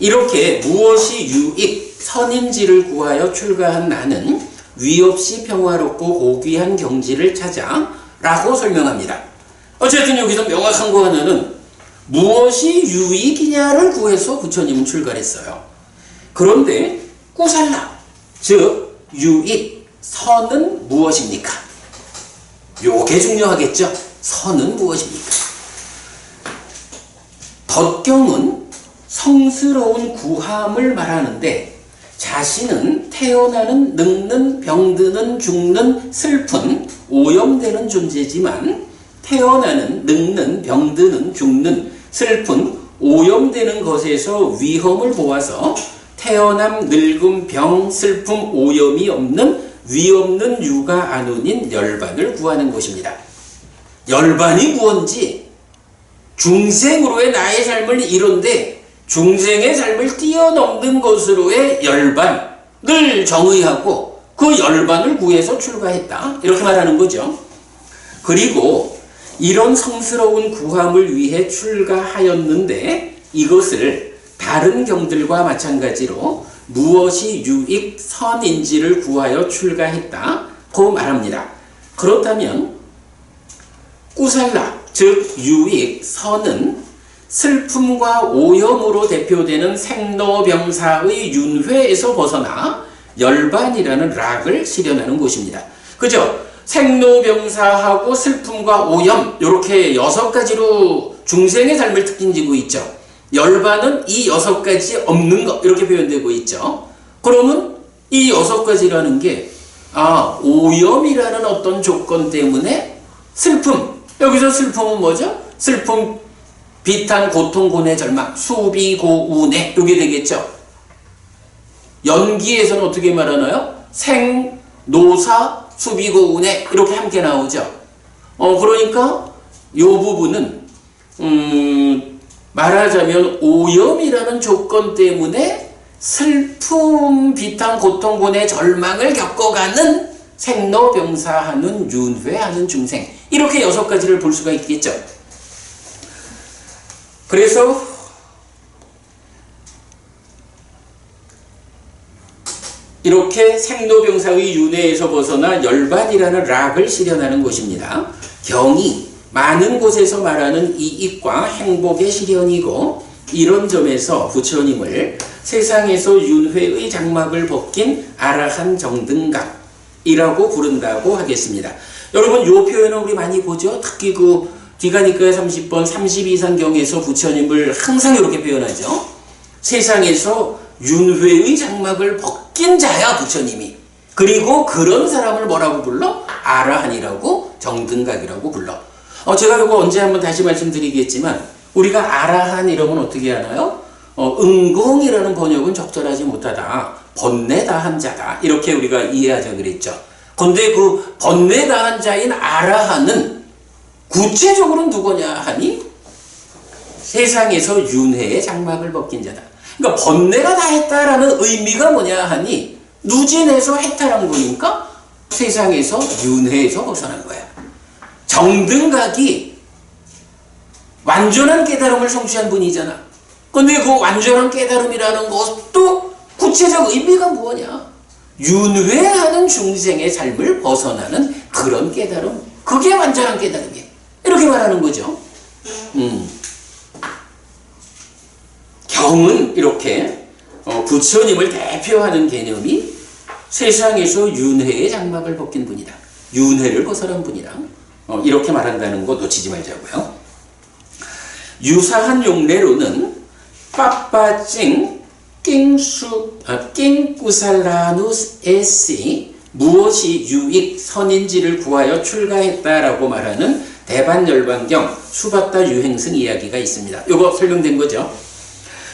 이렇게 무엇이 유익, 선인지를 구하여 출가한 나는 위없이 평화롭고 고귀한 경지를 찾아 라고 설명합니다. 어쨌든 여기서 명확한 거 하나는 무엇이 유익이냐를 구해서 부처님은 출가를 했어요. 그런데 꾸살라, 즉 유익, 선은 무엇입니까? 요게 중요하겠죠. 선은 무엇입니까? 덧경은 성스러운 구함을 말하는데 자신은 태어나는, 늙는, 병드는, 죽는, 슬픈, 오염되는 존재지만 태어나는, 늙는, 병드는, 죽는, 슬픈, 오염되는 것에서 위험을 보아서 태어남, 늙음, 병, 슬픔, 오염이 없는 위없는 유가 안운인 열반을 구하는 것입니다. 열반이 무엇인지 중생으로의 나의 삶을 이룬데 중생의 삶을 뛰어넘는 것으로의 열반을 정의하고 그 열반을 구해서 출가했다. 이렇게 말하는 거죠. 그리고 이런 성스러운 구함을 위해 출가하였는데 이것을 다른 경들과 마찬가지로 무엇이 유익 선인지를 구하여 출가했다고 말합니다. 그렇다면 꾸살라, 즉 유익 선은 슬픔과 오염으로 대표되는 생로병사의 윤회에서 벗어나 열반이라는 락을 실현하는 곳입니다. 그죠? 생로병사하고 슬픔과 오염 이렇게 6가지로 중생의 삶을 특징지고 있죠. 열반은 이 6가지 없는 것 이렇게 표현되고 있죠. 그러면 이 6가지라는 게 오염이라는 어떤 조건 때문에 슬픔, 여기서 슬픔은 뭐죠? 슬픔, 비탄, 고통, 고뇌, 절망, 수비, 고, 우뇌 이게 되겠죠. 연기에서는 어떻게 말하나요? 생, 노사, 수비, 고, 우뇌 이렇게 함께 나오죠. 그러니까 이 부분은 말하자면 오염이라는 조건 때문에 슬픔, 비탄, 고통, 고뇌, 절망을 겪어가는 생로병사하는 윤회하는 중생 이렇게 6가지를 볼 수가 있겠죠. 그래서 이렇게 생로병사의 윤회에서 벗어나 열반이라는 락을 실현하는 것입니다. 경이 많은 곳에서 말하는 이익과 행복의 실현이고 이런 점에서 부처님을 세상에서 윤회의 장막을 벗긴 아라한 정등각이라고 부른다고 하겠습니다. 여러분 이 표현을 우리 많이 보죠. 특히 그 디가니까의 30번 32상경에서 부처님을 항상 이렇게 표현하죠. 세상에서 윤회의 장막을 벗긴 자야 부처님이. 그리고 그런 사람을 뭐라고 불러? 아라한이라고 정등각이라고 불러. 제가 이거 언제 한번 다시 말씀드리겠지만 우리가 아라한 이러면 어떻게 하나요? 응공이라는 번역은 적절하지 못하다. 번뇌다한 자다. 이렇게 우리가 이해하자 그랬죠. 근데 그 번뇌다한 자인 아라한은 구체적으로 누구냐 하니 세상에서 윤회의 장막을 벗긴 자다. 그러니까 번뇌가 다 했다라는 의미가 뭐냐 하니 누진해서 해탈한 거니까 세상에서 윤회에서 벗어난 거야. 정등각이 완전한 깨달음을 성취한 분이잖아. 근데 그 완전한 깨달음이라는 것도 구체적 의미가 뭐냐? 윤회하는 중생의 삶을 벗어나는 그런 깨달음. 그게 완전한 깨달음이야. 이렇게 말하는 거죠. 경은 이렇게 부처님을 대표하는 개념이 세상에서 윤회의 장막을 벗긴 분이다. 윤회를 벗어난 분이다. 이렇게 말한다는 거 놓치지 말자고요. 유사한 용례로는 빠빠찡 낑꾸살라누스 에시 무엇이 유익 선인지를 구하여 출가했다라고 말하는 대반열반경 수박다 유행승 이야기가 있습니다. 요거 설명된 거죠.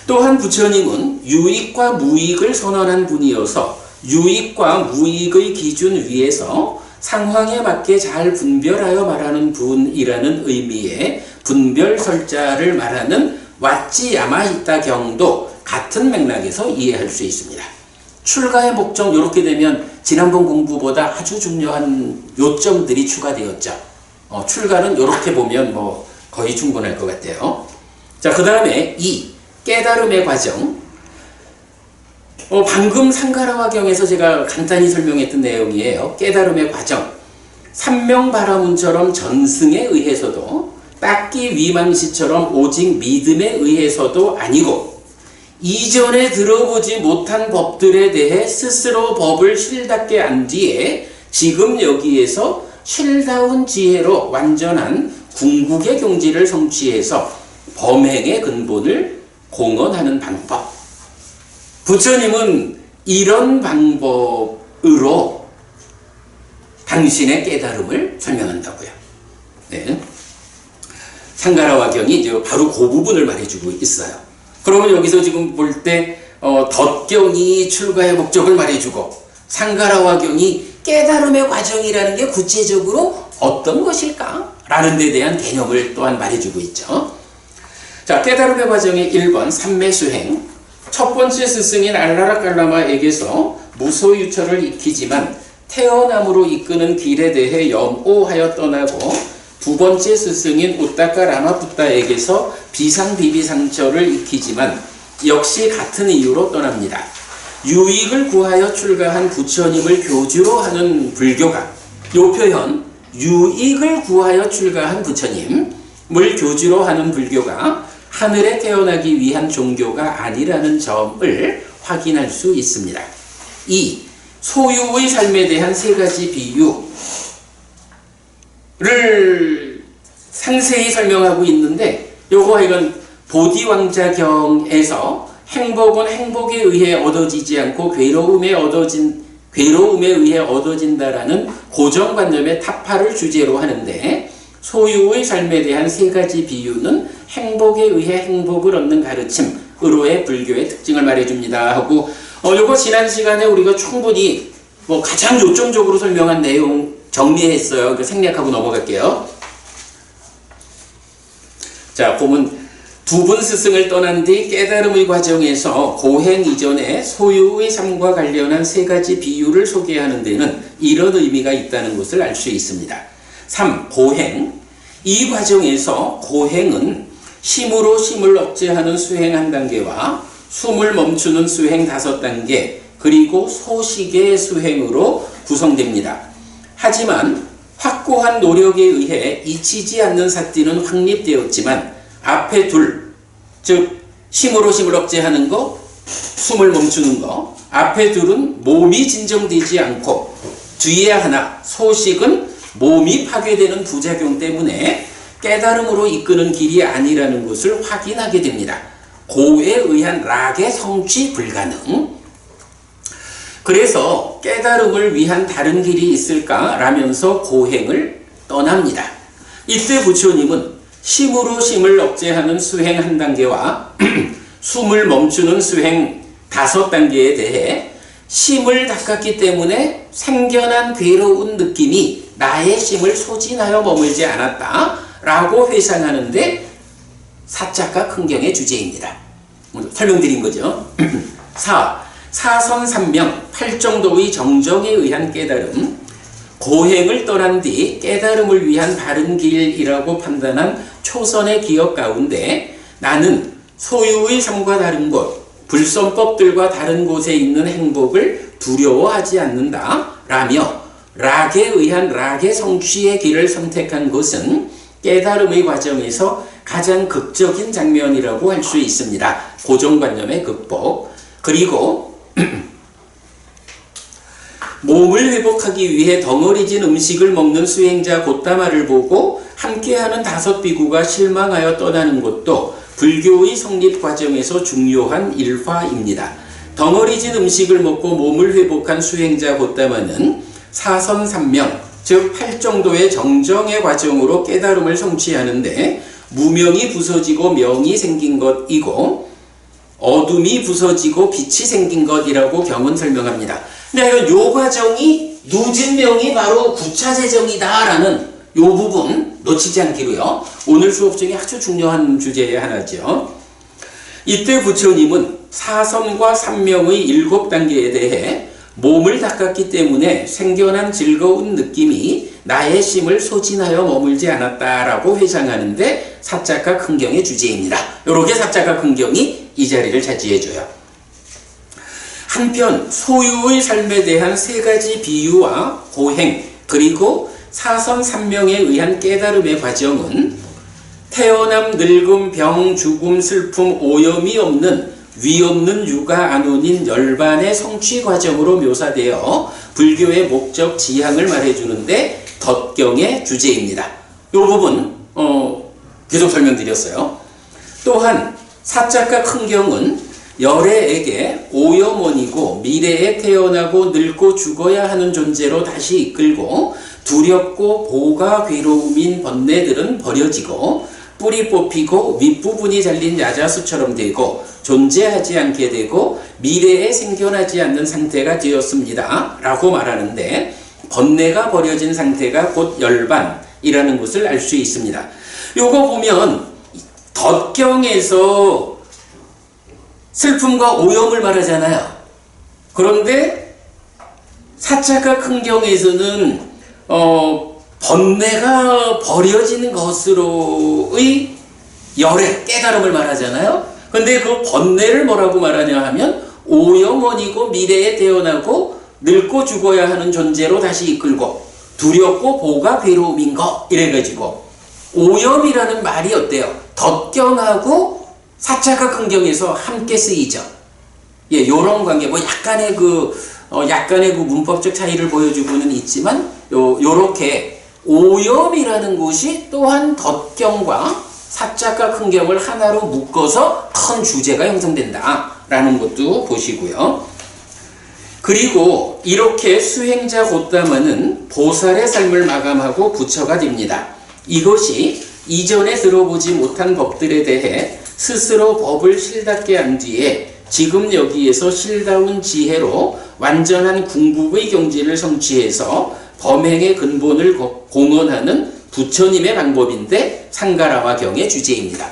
또한 부처님은 유익과 무익을 선언한 분이어서 유익과 무익의 기준 위에서 상황에 맞게 잘 분별하여 말하는 분이라는 의미의 분별설자를 말하는 왓지야마히타 경도 같은 맥락에서 이해할 수 있습니다. 출가의 목적 이렇게 되면 지난번 공부보다 아주 중요한 요점들이 추가되었죠. 출가는 이렇게 보면 뭐 거의 충분할 것 같아요. 자, 그 다음에 이 깨달음의 과정. 방금 상가라화경에서 제가 간단히 설명했던 내용이에요. 깨달음의 과정. 삼명바라문처럼 전승에 의해서도 딱히 위망시처럼 오직 믿음에 의해서도 아니고 이전에 들어보지 못한 법들에 대해 스스로 법을 실답게 안 뒤에 지금 여기에서 실다운 지혜로 완전한 궁극의 경지를 성취해서 범행의 근본을 공언하는 방법. 부처님은 이런 방법으로 당신의 깨달음을 설명한다고요. 네. 상가라화경이 이제 바로 그 부분을 말해주고 있어요. 그러면 여기서 지금 볼 때 덧경이 출가의 목적을 말해주고 상가라화경이 깨달음의 과정이라는 게 구체적으로 어떤 것일까? 라는 데 대한 개념을 또한 말해주고 있죠. 자, 깨달음의 과정의 1번 삼매수행. 첫 번째 스승인 알라라깔라마에게서 무소유처를 익히지만 태어남으로 이끄는 길에 대해 염오하여 떠나고 두 번째 스승인 우따카 라마푸타에게서 비상비비상처를 익히지만 역시 같은 이유로 떠납니다. 유익을 구하여 출가한 부처님을 교주로 하는 불교가, 요 표현 유익을 구하여 출가한 부처님을 교주로 하는 불교가 하늘에 태어나기 위한 종교가 아니라는 점을 확인할 수 있습니다. 2. 소유의 삶에 대한 세 가지 비유를 상세히 설명하고 있는데 요거 이건 보디왕자경에서 행복은 행복에 의해 얻어지지 않고 괴로움에 의해 얻어진다라는 고정관념의 타파를 주제로 하는데 소유의 삶에 대한 세 가지 비유는 행복에 의해 행복을 얻는 가르침으로의 불교의 특징을 말해줍니다 하고 요거 지난 시간에 우리가 충분히 가장 요점적으로 설명한 내용 정리했어요. 생략하고 넘어갈게요. 자, 보면 두 분 스승을 떠난 뒤 깨달음의 과정에서 고행 이전에 소유의 삶과 관련한 세 가지 비유를 소개하는 데는 이런 의미가 있다는 것을 알 수 있습니다. 3. 고행. 이 과정에서 고행은 심으로 심을 억제하는 수행 한 단계와 숨을 멈추는 수행 5단계 그리고 소식의 수행으로 구성됩니다. 하지만 확고한 노력에 의해 잊히지 않는 사띠는 확립되었지만 앞에 둘, 즉 심으로 심을 억제하는 거, 숨을 멈추는 거, 앞에 둘은 몸이 진정되지 않고 뒤에 하나, 소식은 몸이 파괴되는 부작용 때문에 깨달음으로 이끄는 길이 아니라는 것을 확인하게 됩니다. 고에 의한 락의 성취 불가능. 그래서 깨달음을 위한 다른 길이 있을까? 라면서 고행을 떠납니다. 이때 부처님은 심으로 심을 억제하는 수행 한 단계와 숨을 멈추는 수행 5단계에 대해 심을 닦았기 때문에 생겨난 괴로운 느낌이 나의 심을 소진하여 머물지 않았다 라고 회상하는데 사자가 큰경의 주제입니다. 설명드린 거죠. 4. 사선삼명 8정도의 정정에 의한 깨달음. 고행을 떠난 뒤 깨달음을 위한 바른 길이라고 판단한 초선의 기억 가운데 나는 소유의 삶과 다른 곳, 불선법들과 다른 곳에 있는 행복을 두려워하지 않는다 라며 락에 의한 락의 성취의 길을 선택한 것은 깨달음의 과정에서 가장 극적인 장면이라고 할 수 있습니다. 고정관념의 극복. 그리고 몸을 회복하기 위해 덩어리진 음식을 먹는 수행자 고타마를 보고 함께하는 5 비구가 실망하여 떠나는 것도 불교의 성립 과정에서 중요한 일화입니다. 덩어리진 음식을 먹고 몸을 회복한 수행자 고타마는 사선삼명 즉 8정도의 정정의 과정으로 깨달음을 성취하는데 무명이 부서지고 명이 생긴 것이고 어둠이 부서지고 빛이 생긴 것이라고 경은 설명합니다. 근데 이 과정이 누진명이 바로 구차재정이다라는 이 부분 놓치지 않기로요. 오늘 수업 중에 아주 중요한 주제의 하나죠. 이때 부처님은 사선과 삼명의 7단계에 대해 몸을 닦았기 때문에 생겨난 즐거운 느낌이 나의 심을 소진하여 머물지 않았다라고 회상하는데 사자가 큰경의 주제입니다. 이렇게 사자가 큰경이 이 자리를 차지해줘요. 한편 소유의 삶에 대한 3가지 비유와 고행 그리고 사선 삼명에 의한 깨달음의 과정은 태어남, 늙음, 병, 죽음, 슬픔, 오염이 없는 위 없는 유가 안온인 열반의 성취 과정으로 묘사되어 불교의 목적 지향을 말해주는데 덧경의 주제입니다. 이 부분 계속 설명드렸어요. 또한 사자가 큰경은 열애에게 오염원이고 미래에 태어나고 늙고 죽어야 하는 존재로 다시 이끌고 두렵고 보가 괴로움인 번뇌들은 버려지고 뿌리 뽑히고 윗부분이 잘린 야자수처럼 되고 존재하지 않게 되고 미래에 생겨나지 않는 상태가 되었습니다 라고 말하는데 번뇌가 버려진 상태가 곧 열반이라는 것을 알 수 있습니다. 요거 보면 덧경에서 슬픔과 오염을 말하잖아요. 그런데 사자가 큰경에서는 번뇌가 버려지는 것으로의 열애, 깨달음을 말하잖아요. 근데 그 번뇌를 뭐라고 말하냐 하면 오염원이고 미래에 태어나고 늙고 죽어야 하는 존재로 다시 이끌고 두렵고 보가 괴로움인 거 이래가지고 오염이라는 말이 어때요? 덧경하고 사자가 큰경에서 함께 쓰이죠. 예, 요런 관계, 뭐 약간의 그 문법적 차이를 보여주고는 있지만 요렇게 오염이라는 것이 또한 덧경과 사자가 큰경을 하나로 묶어서 큰 주제가 형성된다라는 것도 보시고요. 그리고 이렇게 수행자 곶담은 보살의 삶을 마감하고 부처가 됩니다. 이것이 이전에 들어보지 못한 법들에 대해 스스로 법을 실답게 한 뒤에 지금 여기에서 실다운 지혜로 완전한 궁극의 경지를 성취해서 범행의 근본을 공언하는 부처님의 방법인데 상가라와 경의 주제입니다.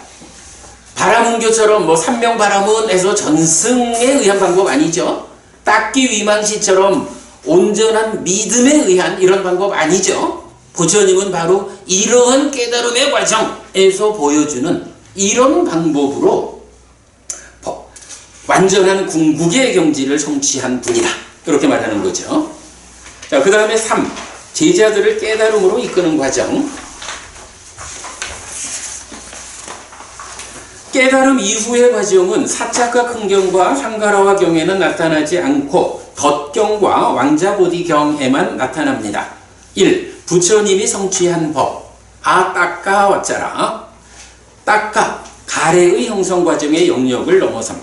바라문교처럼 뭐 삼명바라문에서 전승에 의한 방법 아니죠. 닦기 위망시처럼 온전한 믿음에 의한 이런 방법 아니죠. 부처님은 바로 이러한 깨달음의 과정에서 보여주는 이런 방법으로 완전한 궁극의 경지를 성취한 분이다. 이렇게 말하는 거죠. 자, 그 다음에 3. 제자들을 깨달음으로 이끄는 과정. 깨달음 이후의 과정은 사자가 큰경과 상가라와 경에는 나타나지 않고 덧경과 왕자보디경에만 나타납니다. 1. 부처님이 성취한 법. 닦아 왔자라. 닦아, 가래의 형성 과정의 영역을 넘어선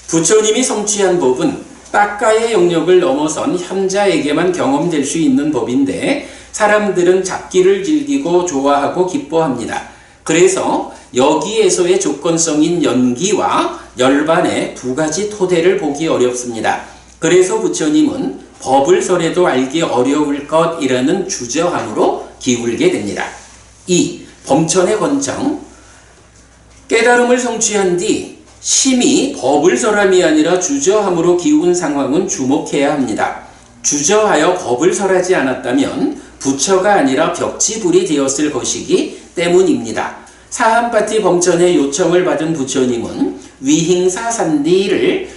부처님이 성취한 법은 닦아의 영역을 넘어선 현자에게만 경험될 수 있는 법인데 사람들은 잡기를 즐기고 좋아하고 기뻐합니다. 그래서 여기에서의 조건성인 연기와 열반의 2가지 토대를 보기 어렵습니다. 그래서 부처님은 법을 설해도 알기 어려울 것이라는 주저함으로 기울게 됩니다. 2. 범천의 권청. 깨달음을 성취한 뒤 심히 법을 설함이 아니라 주저함으로 기운 상황은 주목해야 합니다. 주저하여 법을 설하지 않았다면 부처가 아니라 벽지불이 되었을 것이기 때문입니다. 사한파티 범천의 요청을 받은 부처님은 위행사산리를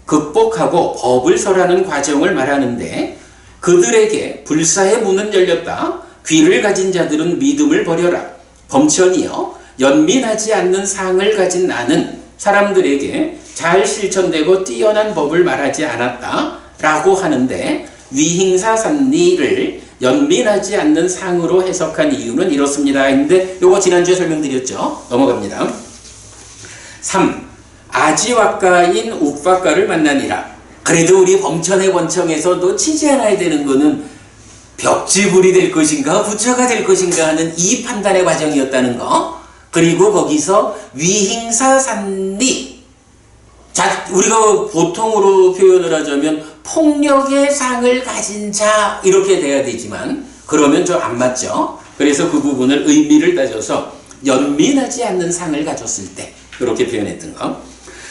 극복하고 법을 설하는 과정을 말하는데 그들에게 불사의 문은 열렸다. 귀를 가진 자들은 믿음을 버려라. 범천이여 연민하지 않는 상을 가진 나는 사람들에게 잘 실천되고 뛰어난 법을 말하지 않았다 라고 하는데 위행사산리를 연민하지 않는 상으로 해석한 이유는 이렇습니다. 근데 요거 지난주에 설명드렸죠. 넘어갑니다. 3. 아지와가인 욱바가를 만나니라. 그래도 우리 범천의 권청에서 놓치지 않아야 되는 거는 벽지불이 될 것인가 부처가 될 것인가 하는 이 판단의 과정이었다는 거. 그리고 거기서 위행사산리, 자, 우리가 보통으로 표현을 하자면 폭력의 상을 가진 자 이렇게 돼야 되지만 그러면 좀 안 맞죠. 그래서 그 부분을 의미를 따져서 연민하지 않는 상을 가졌을 때 이렇게 표현했던 거.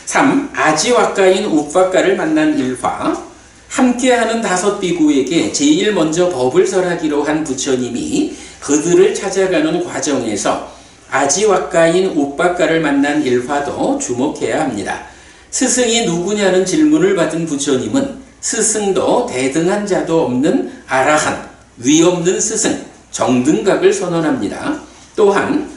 3. 아지와까인 우빠까를 만난 일화. 함께하는 5 비구에게 제일 먼저 법을 설하기로 한 부처님이 그들을 찾아가는 과정에서 아지와까인 우빠까를 만난 일화도 주목해야 합니다. 스승이 누구냐는 질문을 받은 부처님은 스승도 대등한 자도 없는 아라한, 위없는 스승, 정등각을 선언합니다. 또한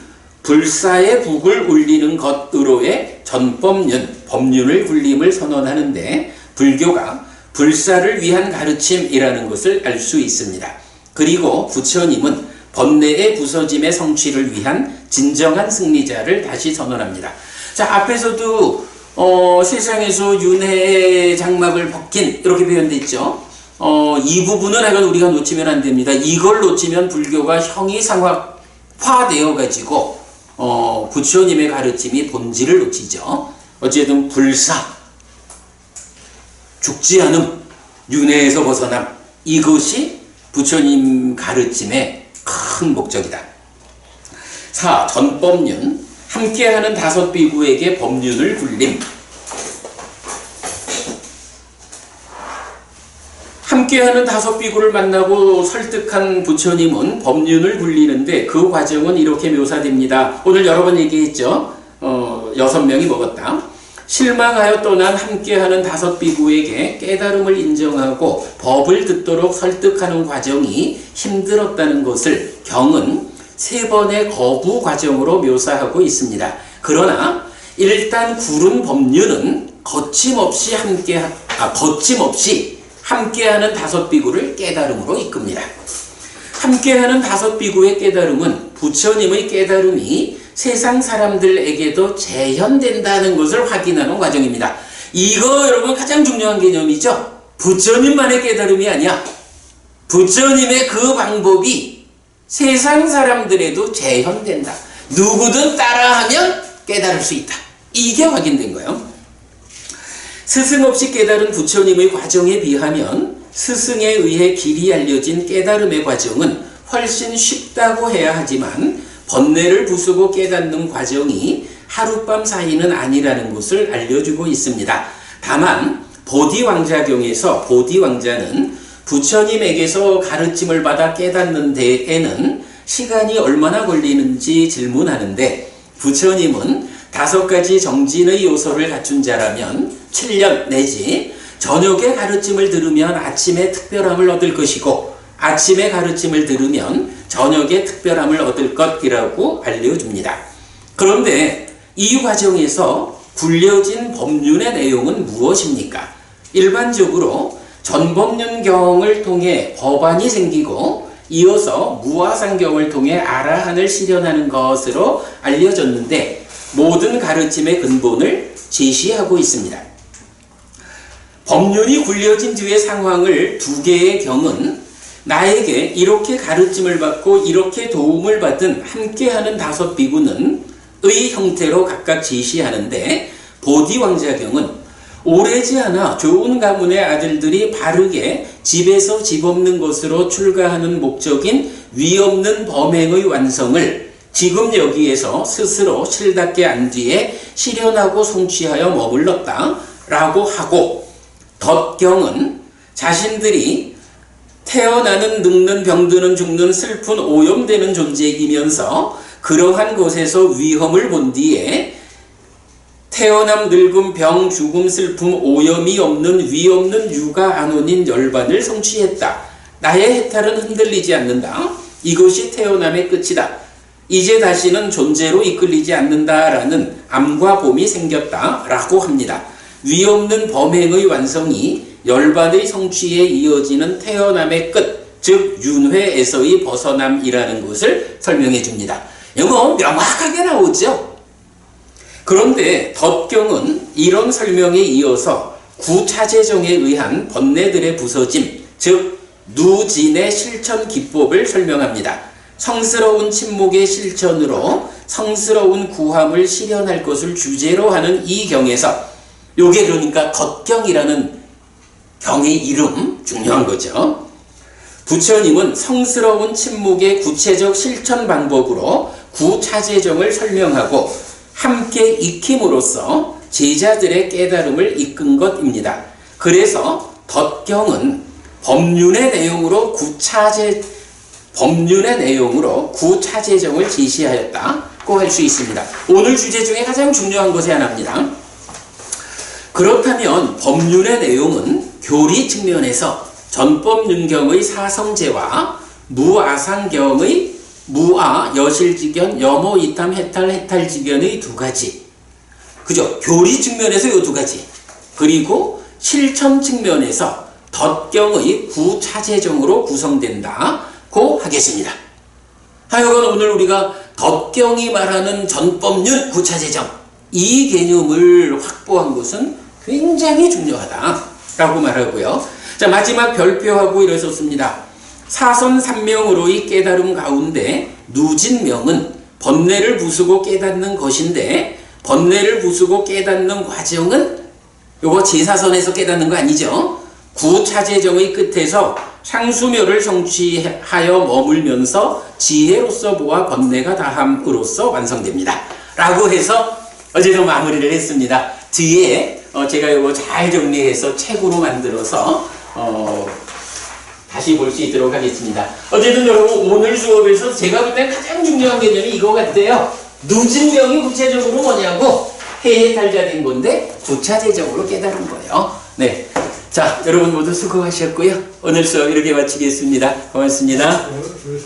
불사의 북을 울리는 것으로의 전법륜, 법륜을 굴림을 선언하는데 불교가 불사를 위한 가르침이라는 것을 알 수 있습니다. 그리고 부처님은 번뇌의 부서짐의 성취를 위한 진정한 승리자를 다시 선언합니다. 자, 앞에서도 세상에서 윤회의 장막을 벗긴 이렇게 표현되어 있죠. 이 부분을 하여간 우리가 놓치면 안 됩니다. 이걸 놓치면 불교가 형이상화되어 가지고 부처님의 가르침이 본질을 놓치죠. 어쨌든 불사, 죽지 않음, 윤회에서 벗어남, 이것이 부처님 가르침의 큰 목적이다. 4. 전법륜, 함께하는 5 비구에게 법륜을 굴림. 함께하는 5 비구를 만나고 설득한 부처님은 법륜을 굴리는데 그 과정은 이렇게 묘사됩니다. 오늘 여러 번 얘기했죠. 6명이 먹었다. 실망하여 떠난 함께하는 5 비구에게 깨달음을 인정하고 법을 듣도록 설득하는 과정이 힘들었다는 것을 경은 3번의 거부 과정으로 묘사하고 있습니다. 그러나 일단 구른 법륜은 거침없이 함께하는 5 비구를 깨달음으로 이끕니다. 함께하는 5 비구의 깨달음은 부처님의 깨달음이 세상 사람들에게도 재현된다는 것을 확인하는 과정입니다. 이거 여러분 가장 중요한 개념이죠. 부처님만의 깨달음이 아니야. 부처님의 그 방법이 세상 사람들에도 재현된다. 누구든 따라하면 깨달을 수 있다. 이게 확인된 거예요. 스승 없이 깨달은 부처님의 과정에 비하면 스승에 의해 길이 알려진 깨달음의 과정은 훨씬 쉽다고 해야 하지만 번뇌를 부수고 깨닫는 과정이 하룻밤 사이는 아니라는 것을 알려주고 있습니다. 다만 보디왕자경에서 보디왕자는 부처님에게서 가르침을 받아 깨닫는 데에는 시간이 얼마나 걸리는지 질문하는데 부처님은 5가지 정진의 요소를 갖춘 자라면 7년 내지 저녁에 가르침을 들으면 아침에 특별함을 얻을 것이고 아침에 가르침을 들으면 저녁에 특별함을 얻을 것이라고 알려줍니다. 그런데 이 과정에서 굴려진 법륜의 내용은 무엇입니까? 일반적으로 전법륜경을 통해 법안이 생기고 이어서 무아상경을 통해 아라한을 실현하는 것으로 알려졌는데 모든 가르침의 근본을 제시하고 있습니다. 법륜이 굴려진 뒤의 상황을 2개의 경은 나에게 이렇게 가르침을 받고 이렇게 도움을 받은 함께하는 5 비구는 의 형태로 각각 제시하는데 보디왕자경은 오래지 않아 좋은 가문의 아들들이 바르게 집에서 집 없는 것으로 출가하는 목적인 위없는 범행의 완성을 지금 여기에서 스스로 실답게 안 뒤에 실현하고 성취하여 머물렀다 라고 하고 덧경은 자신들이 태어나는, 늙는, 병드는, 죽는, 슬픈, 오염되는 존재이면서 그러한 곳에서 위험을 본 뒤에 태어남, 늙음, 병, 죽음, 슬픔, 오염이 없는 위없는 유가 안온인 열반을 성취했다. 나의 해탈은 흔들리지 않는다. 이것이 태어남의 끝이다. 이제 다시는 존재로 이끌리지 않는다라는 암과 봄이 생겼다 라고 합니다. 위없는 범행의 완성이 열반의 성취에 이어지는 태어남의 끝, 즉 윤회에서의 벗어남이라는 것을 설명해 줍니다. 이거 명확하게 나오죠. 그런데 덧경은 이런 설명에 이어서 구차재정에 의한 번뇌들의 부서짐, 즉 누진의 실천 기법을 설명합니다. 성스러운 침묵의 실천으로 성스러운 구함을 실현할 것을 주제로 하는 이 경에서, 요게 그러니까 덧경이라는 경의 이름, 중요한 거죠. 부처님은 성스러운 침묵의 구체적 실천 방법으로 구차재정을 설명하고 함께 익힘으로써 제자들의 깨달음을 이끈 것입니다. 그래서 덧경은 법륜의 내용으로 구차재정을 제시하였다고 할 수 있습니다. 오늘 주제 중에 가장 중요한 것이 하나입니다. 그렇다면 법륜의 내용은 교리 측면에서 전법륜경의 사성제와 무아상경의 무아, 여실지견, 여모, 이탐, 해탈, 해탈지견의 두 가지. 그죠? 교리 측면에서 이 두 가지. 그리고 실천 측면에서 덧경의 구차재정으로 구성된다고 하겠습니다. 하여간 오늘 우리가 덧경이 말하는 전법륜 구차재정, 이 개념을 확보한 것은 굉장히 중요하다라고 말하고요. 자, 마지막 별표하고 이러셨습니다. 사선 삼명으로의 깨달음 가운데 누진명은 번뇌를 부수고 깨닫는 것인데, 번뇌를 부수고 깨닫는 과정은 요거 제사선에서 깨닫는 거 아니죠. 구차재정의 끝에서 상수묘를 성취하여 머물면서 지혜로서 보아 번뇌가 다함으로써 완성됩니다. 라고 해서 어제도 마무리를 했습니다. 뒤에 제가 이거 잘 정리해서 책으로 만들어서 다시 볼 수 있도록 하겠습니다. 어쨌든 여러분, 오늘 수업에서 제가 볼 때 가장 중요한 개념이 이거 같아요. 누진명이 구체적으로 뭐냐고, 해해탈자된 건데 구차재정으로 깨달은 거예요. 네. 자, 여러분 모두 수고하셨고요. 오늘 수업 이렇게 마치겠습니다. 고맙습니다. 그래서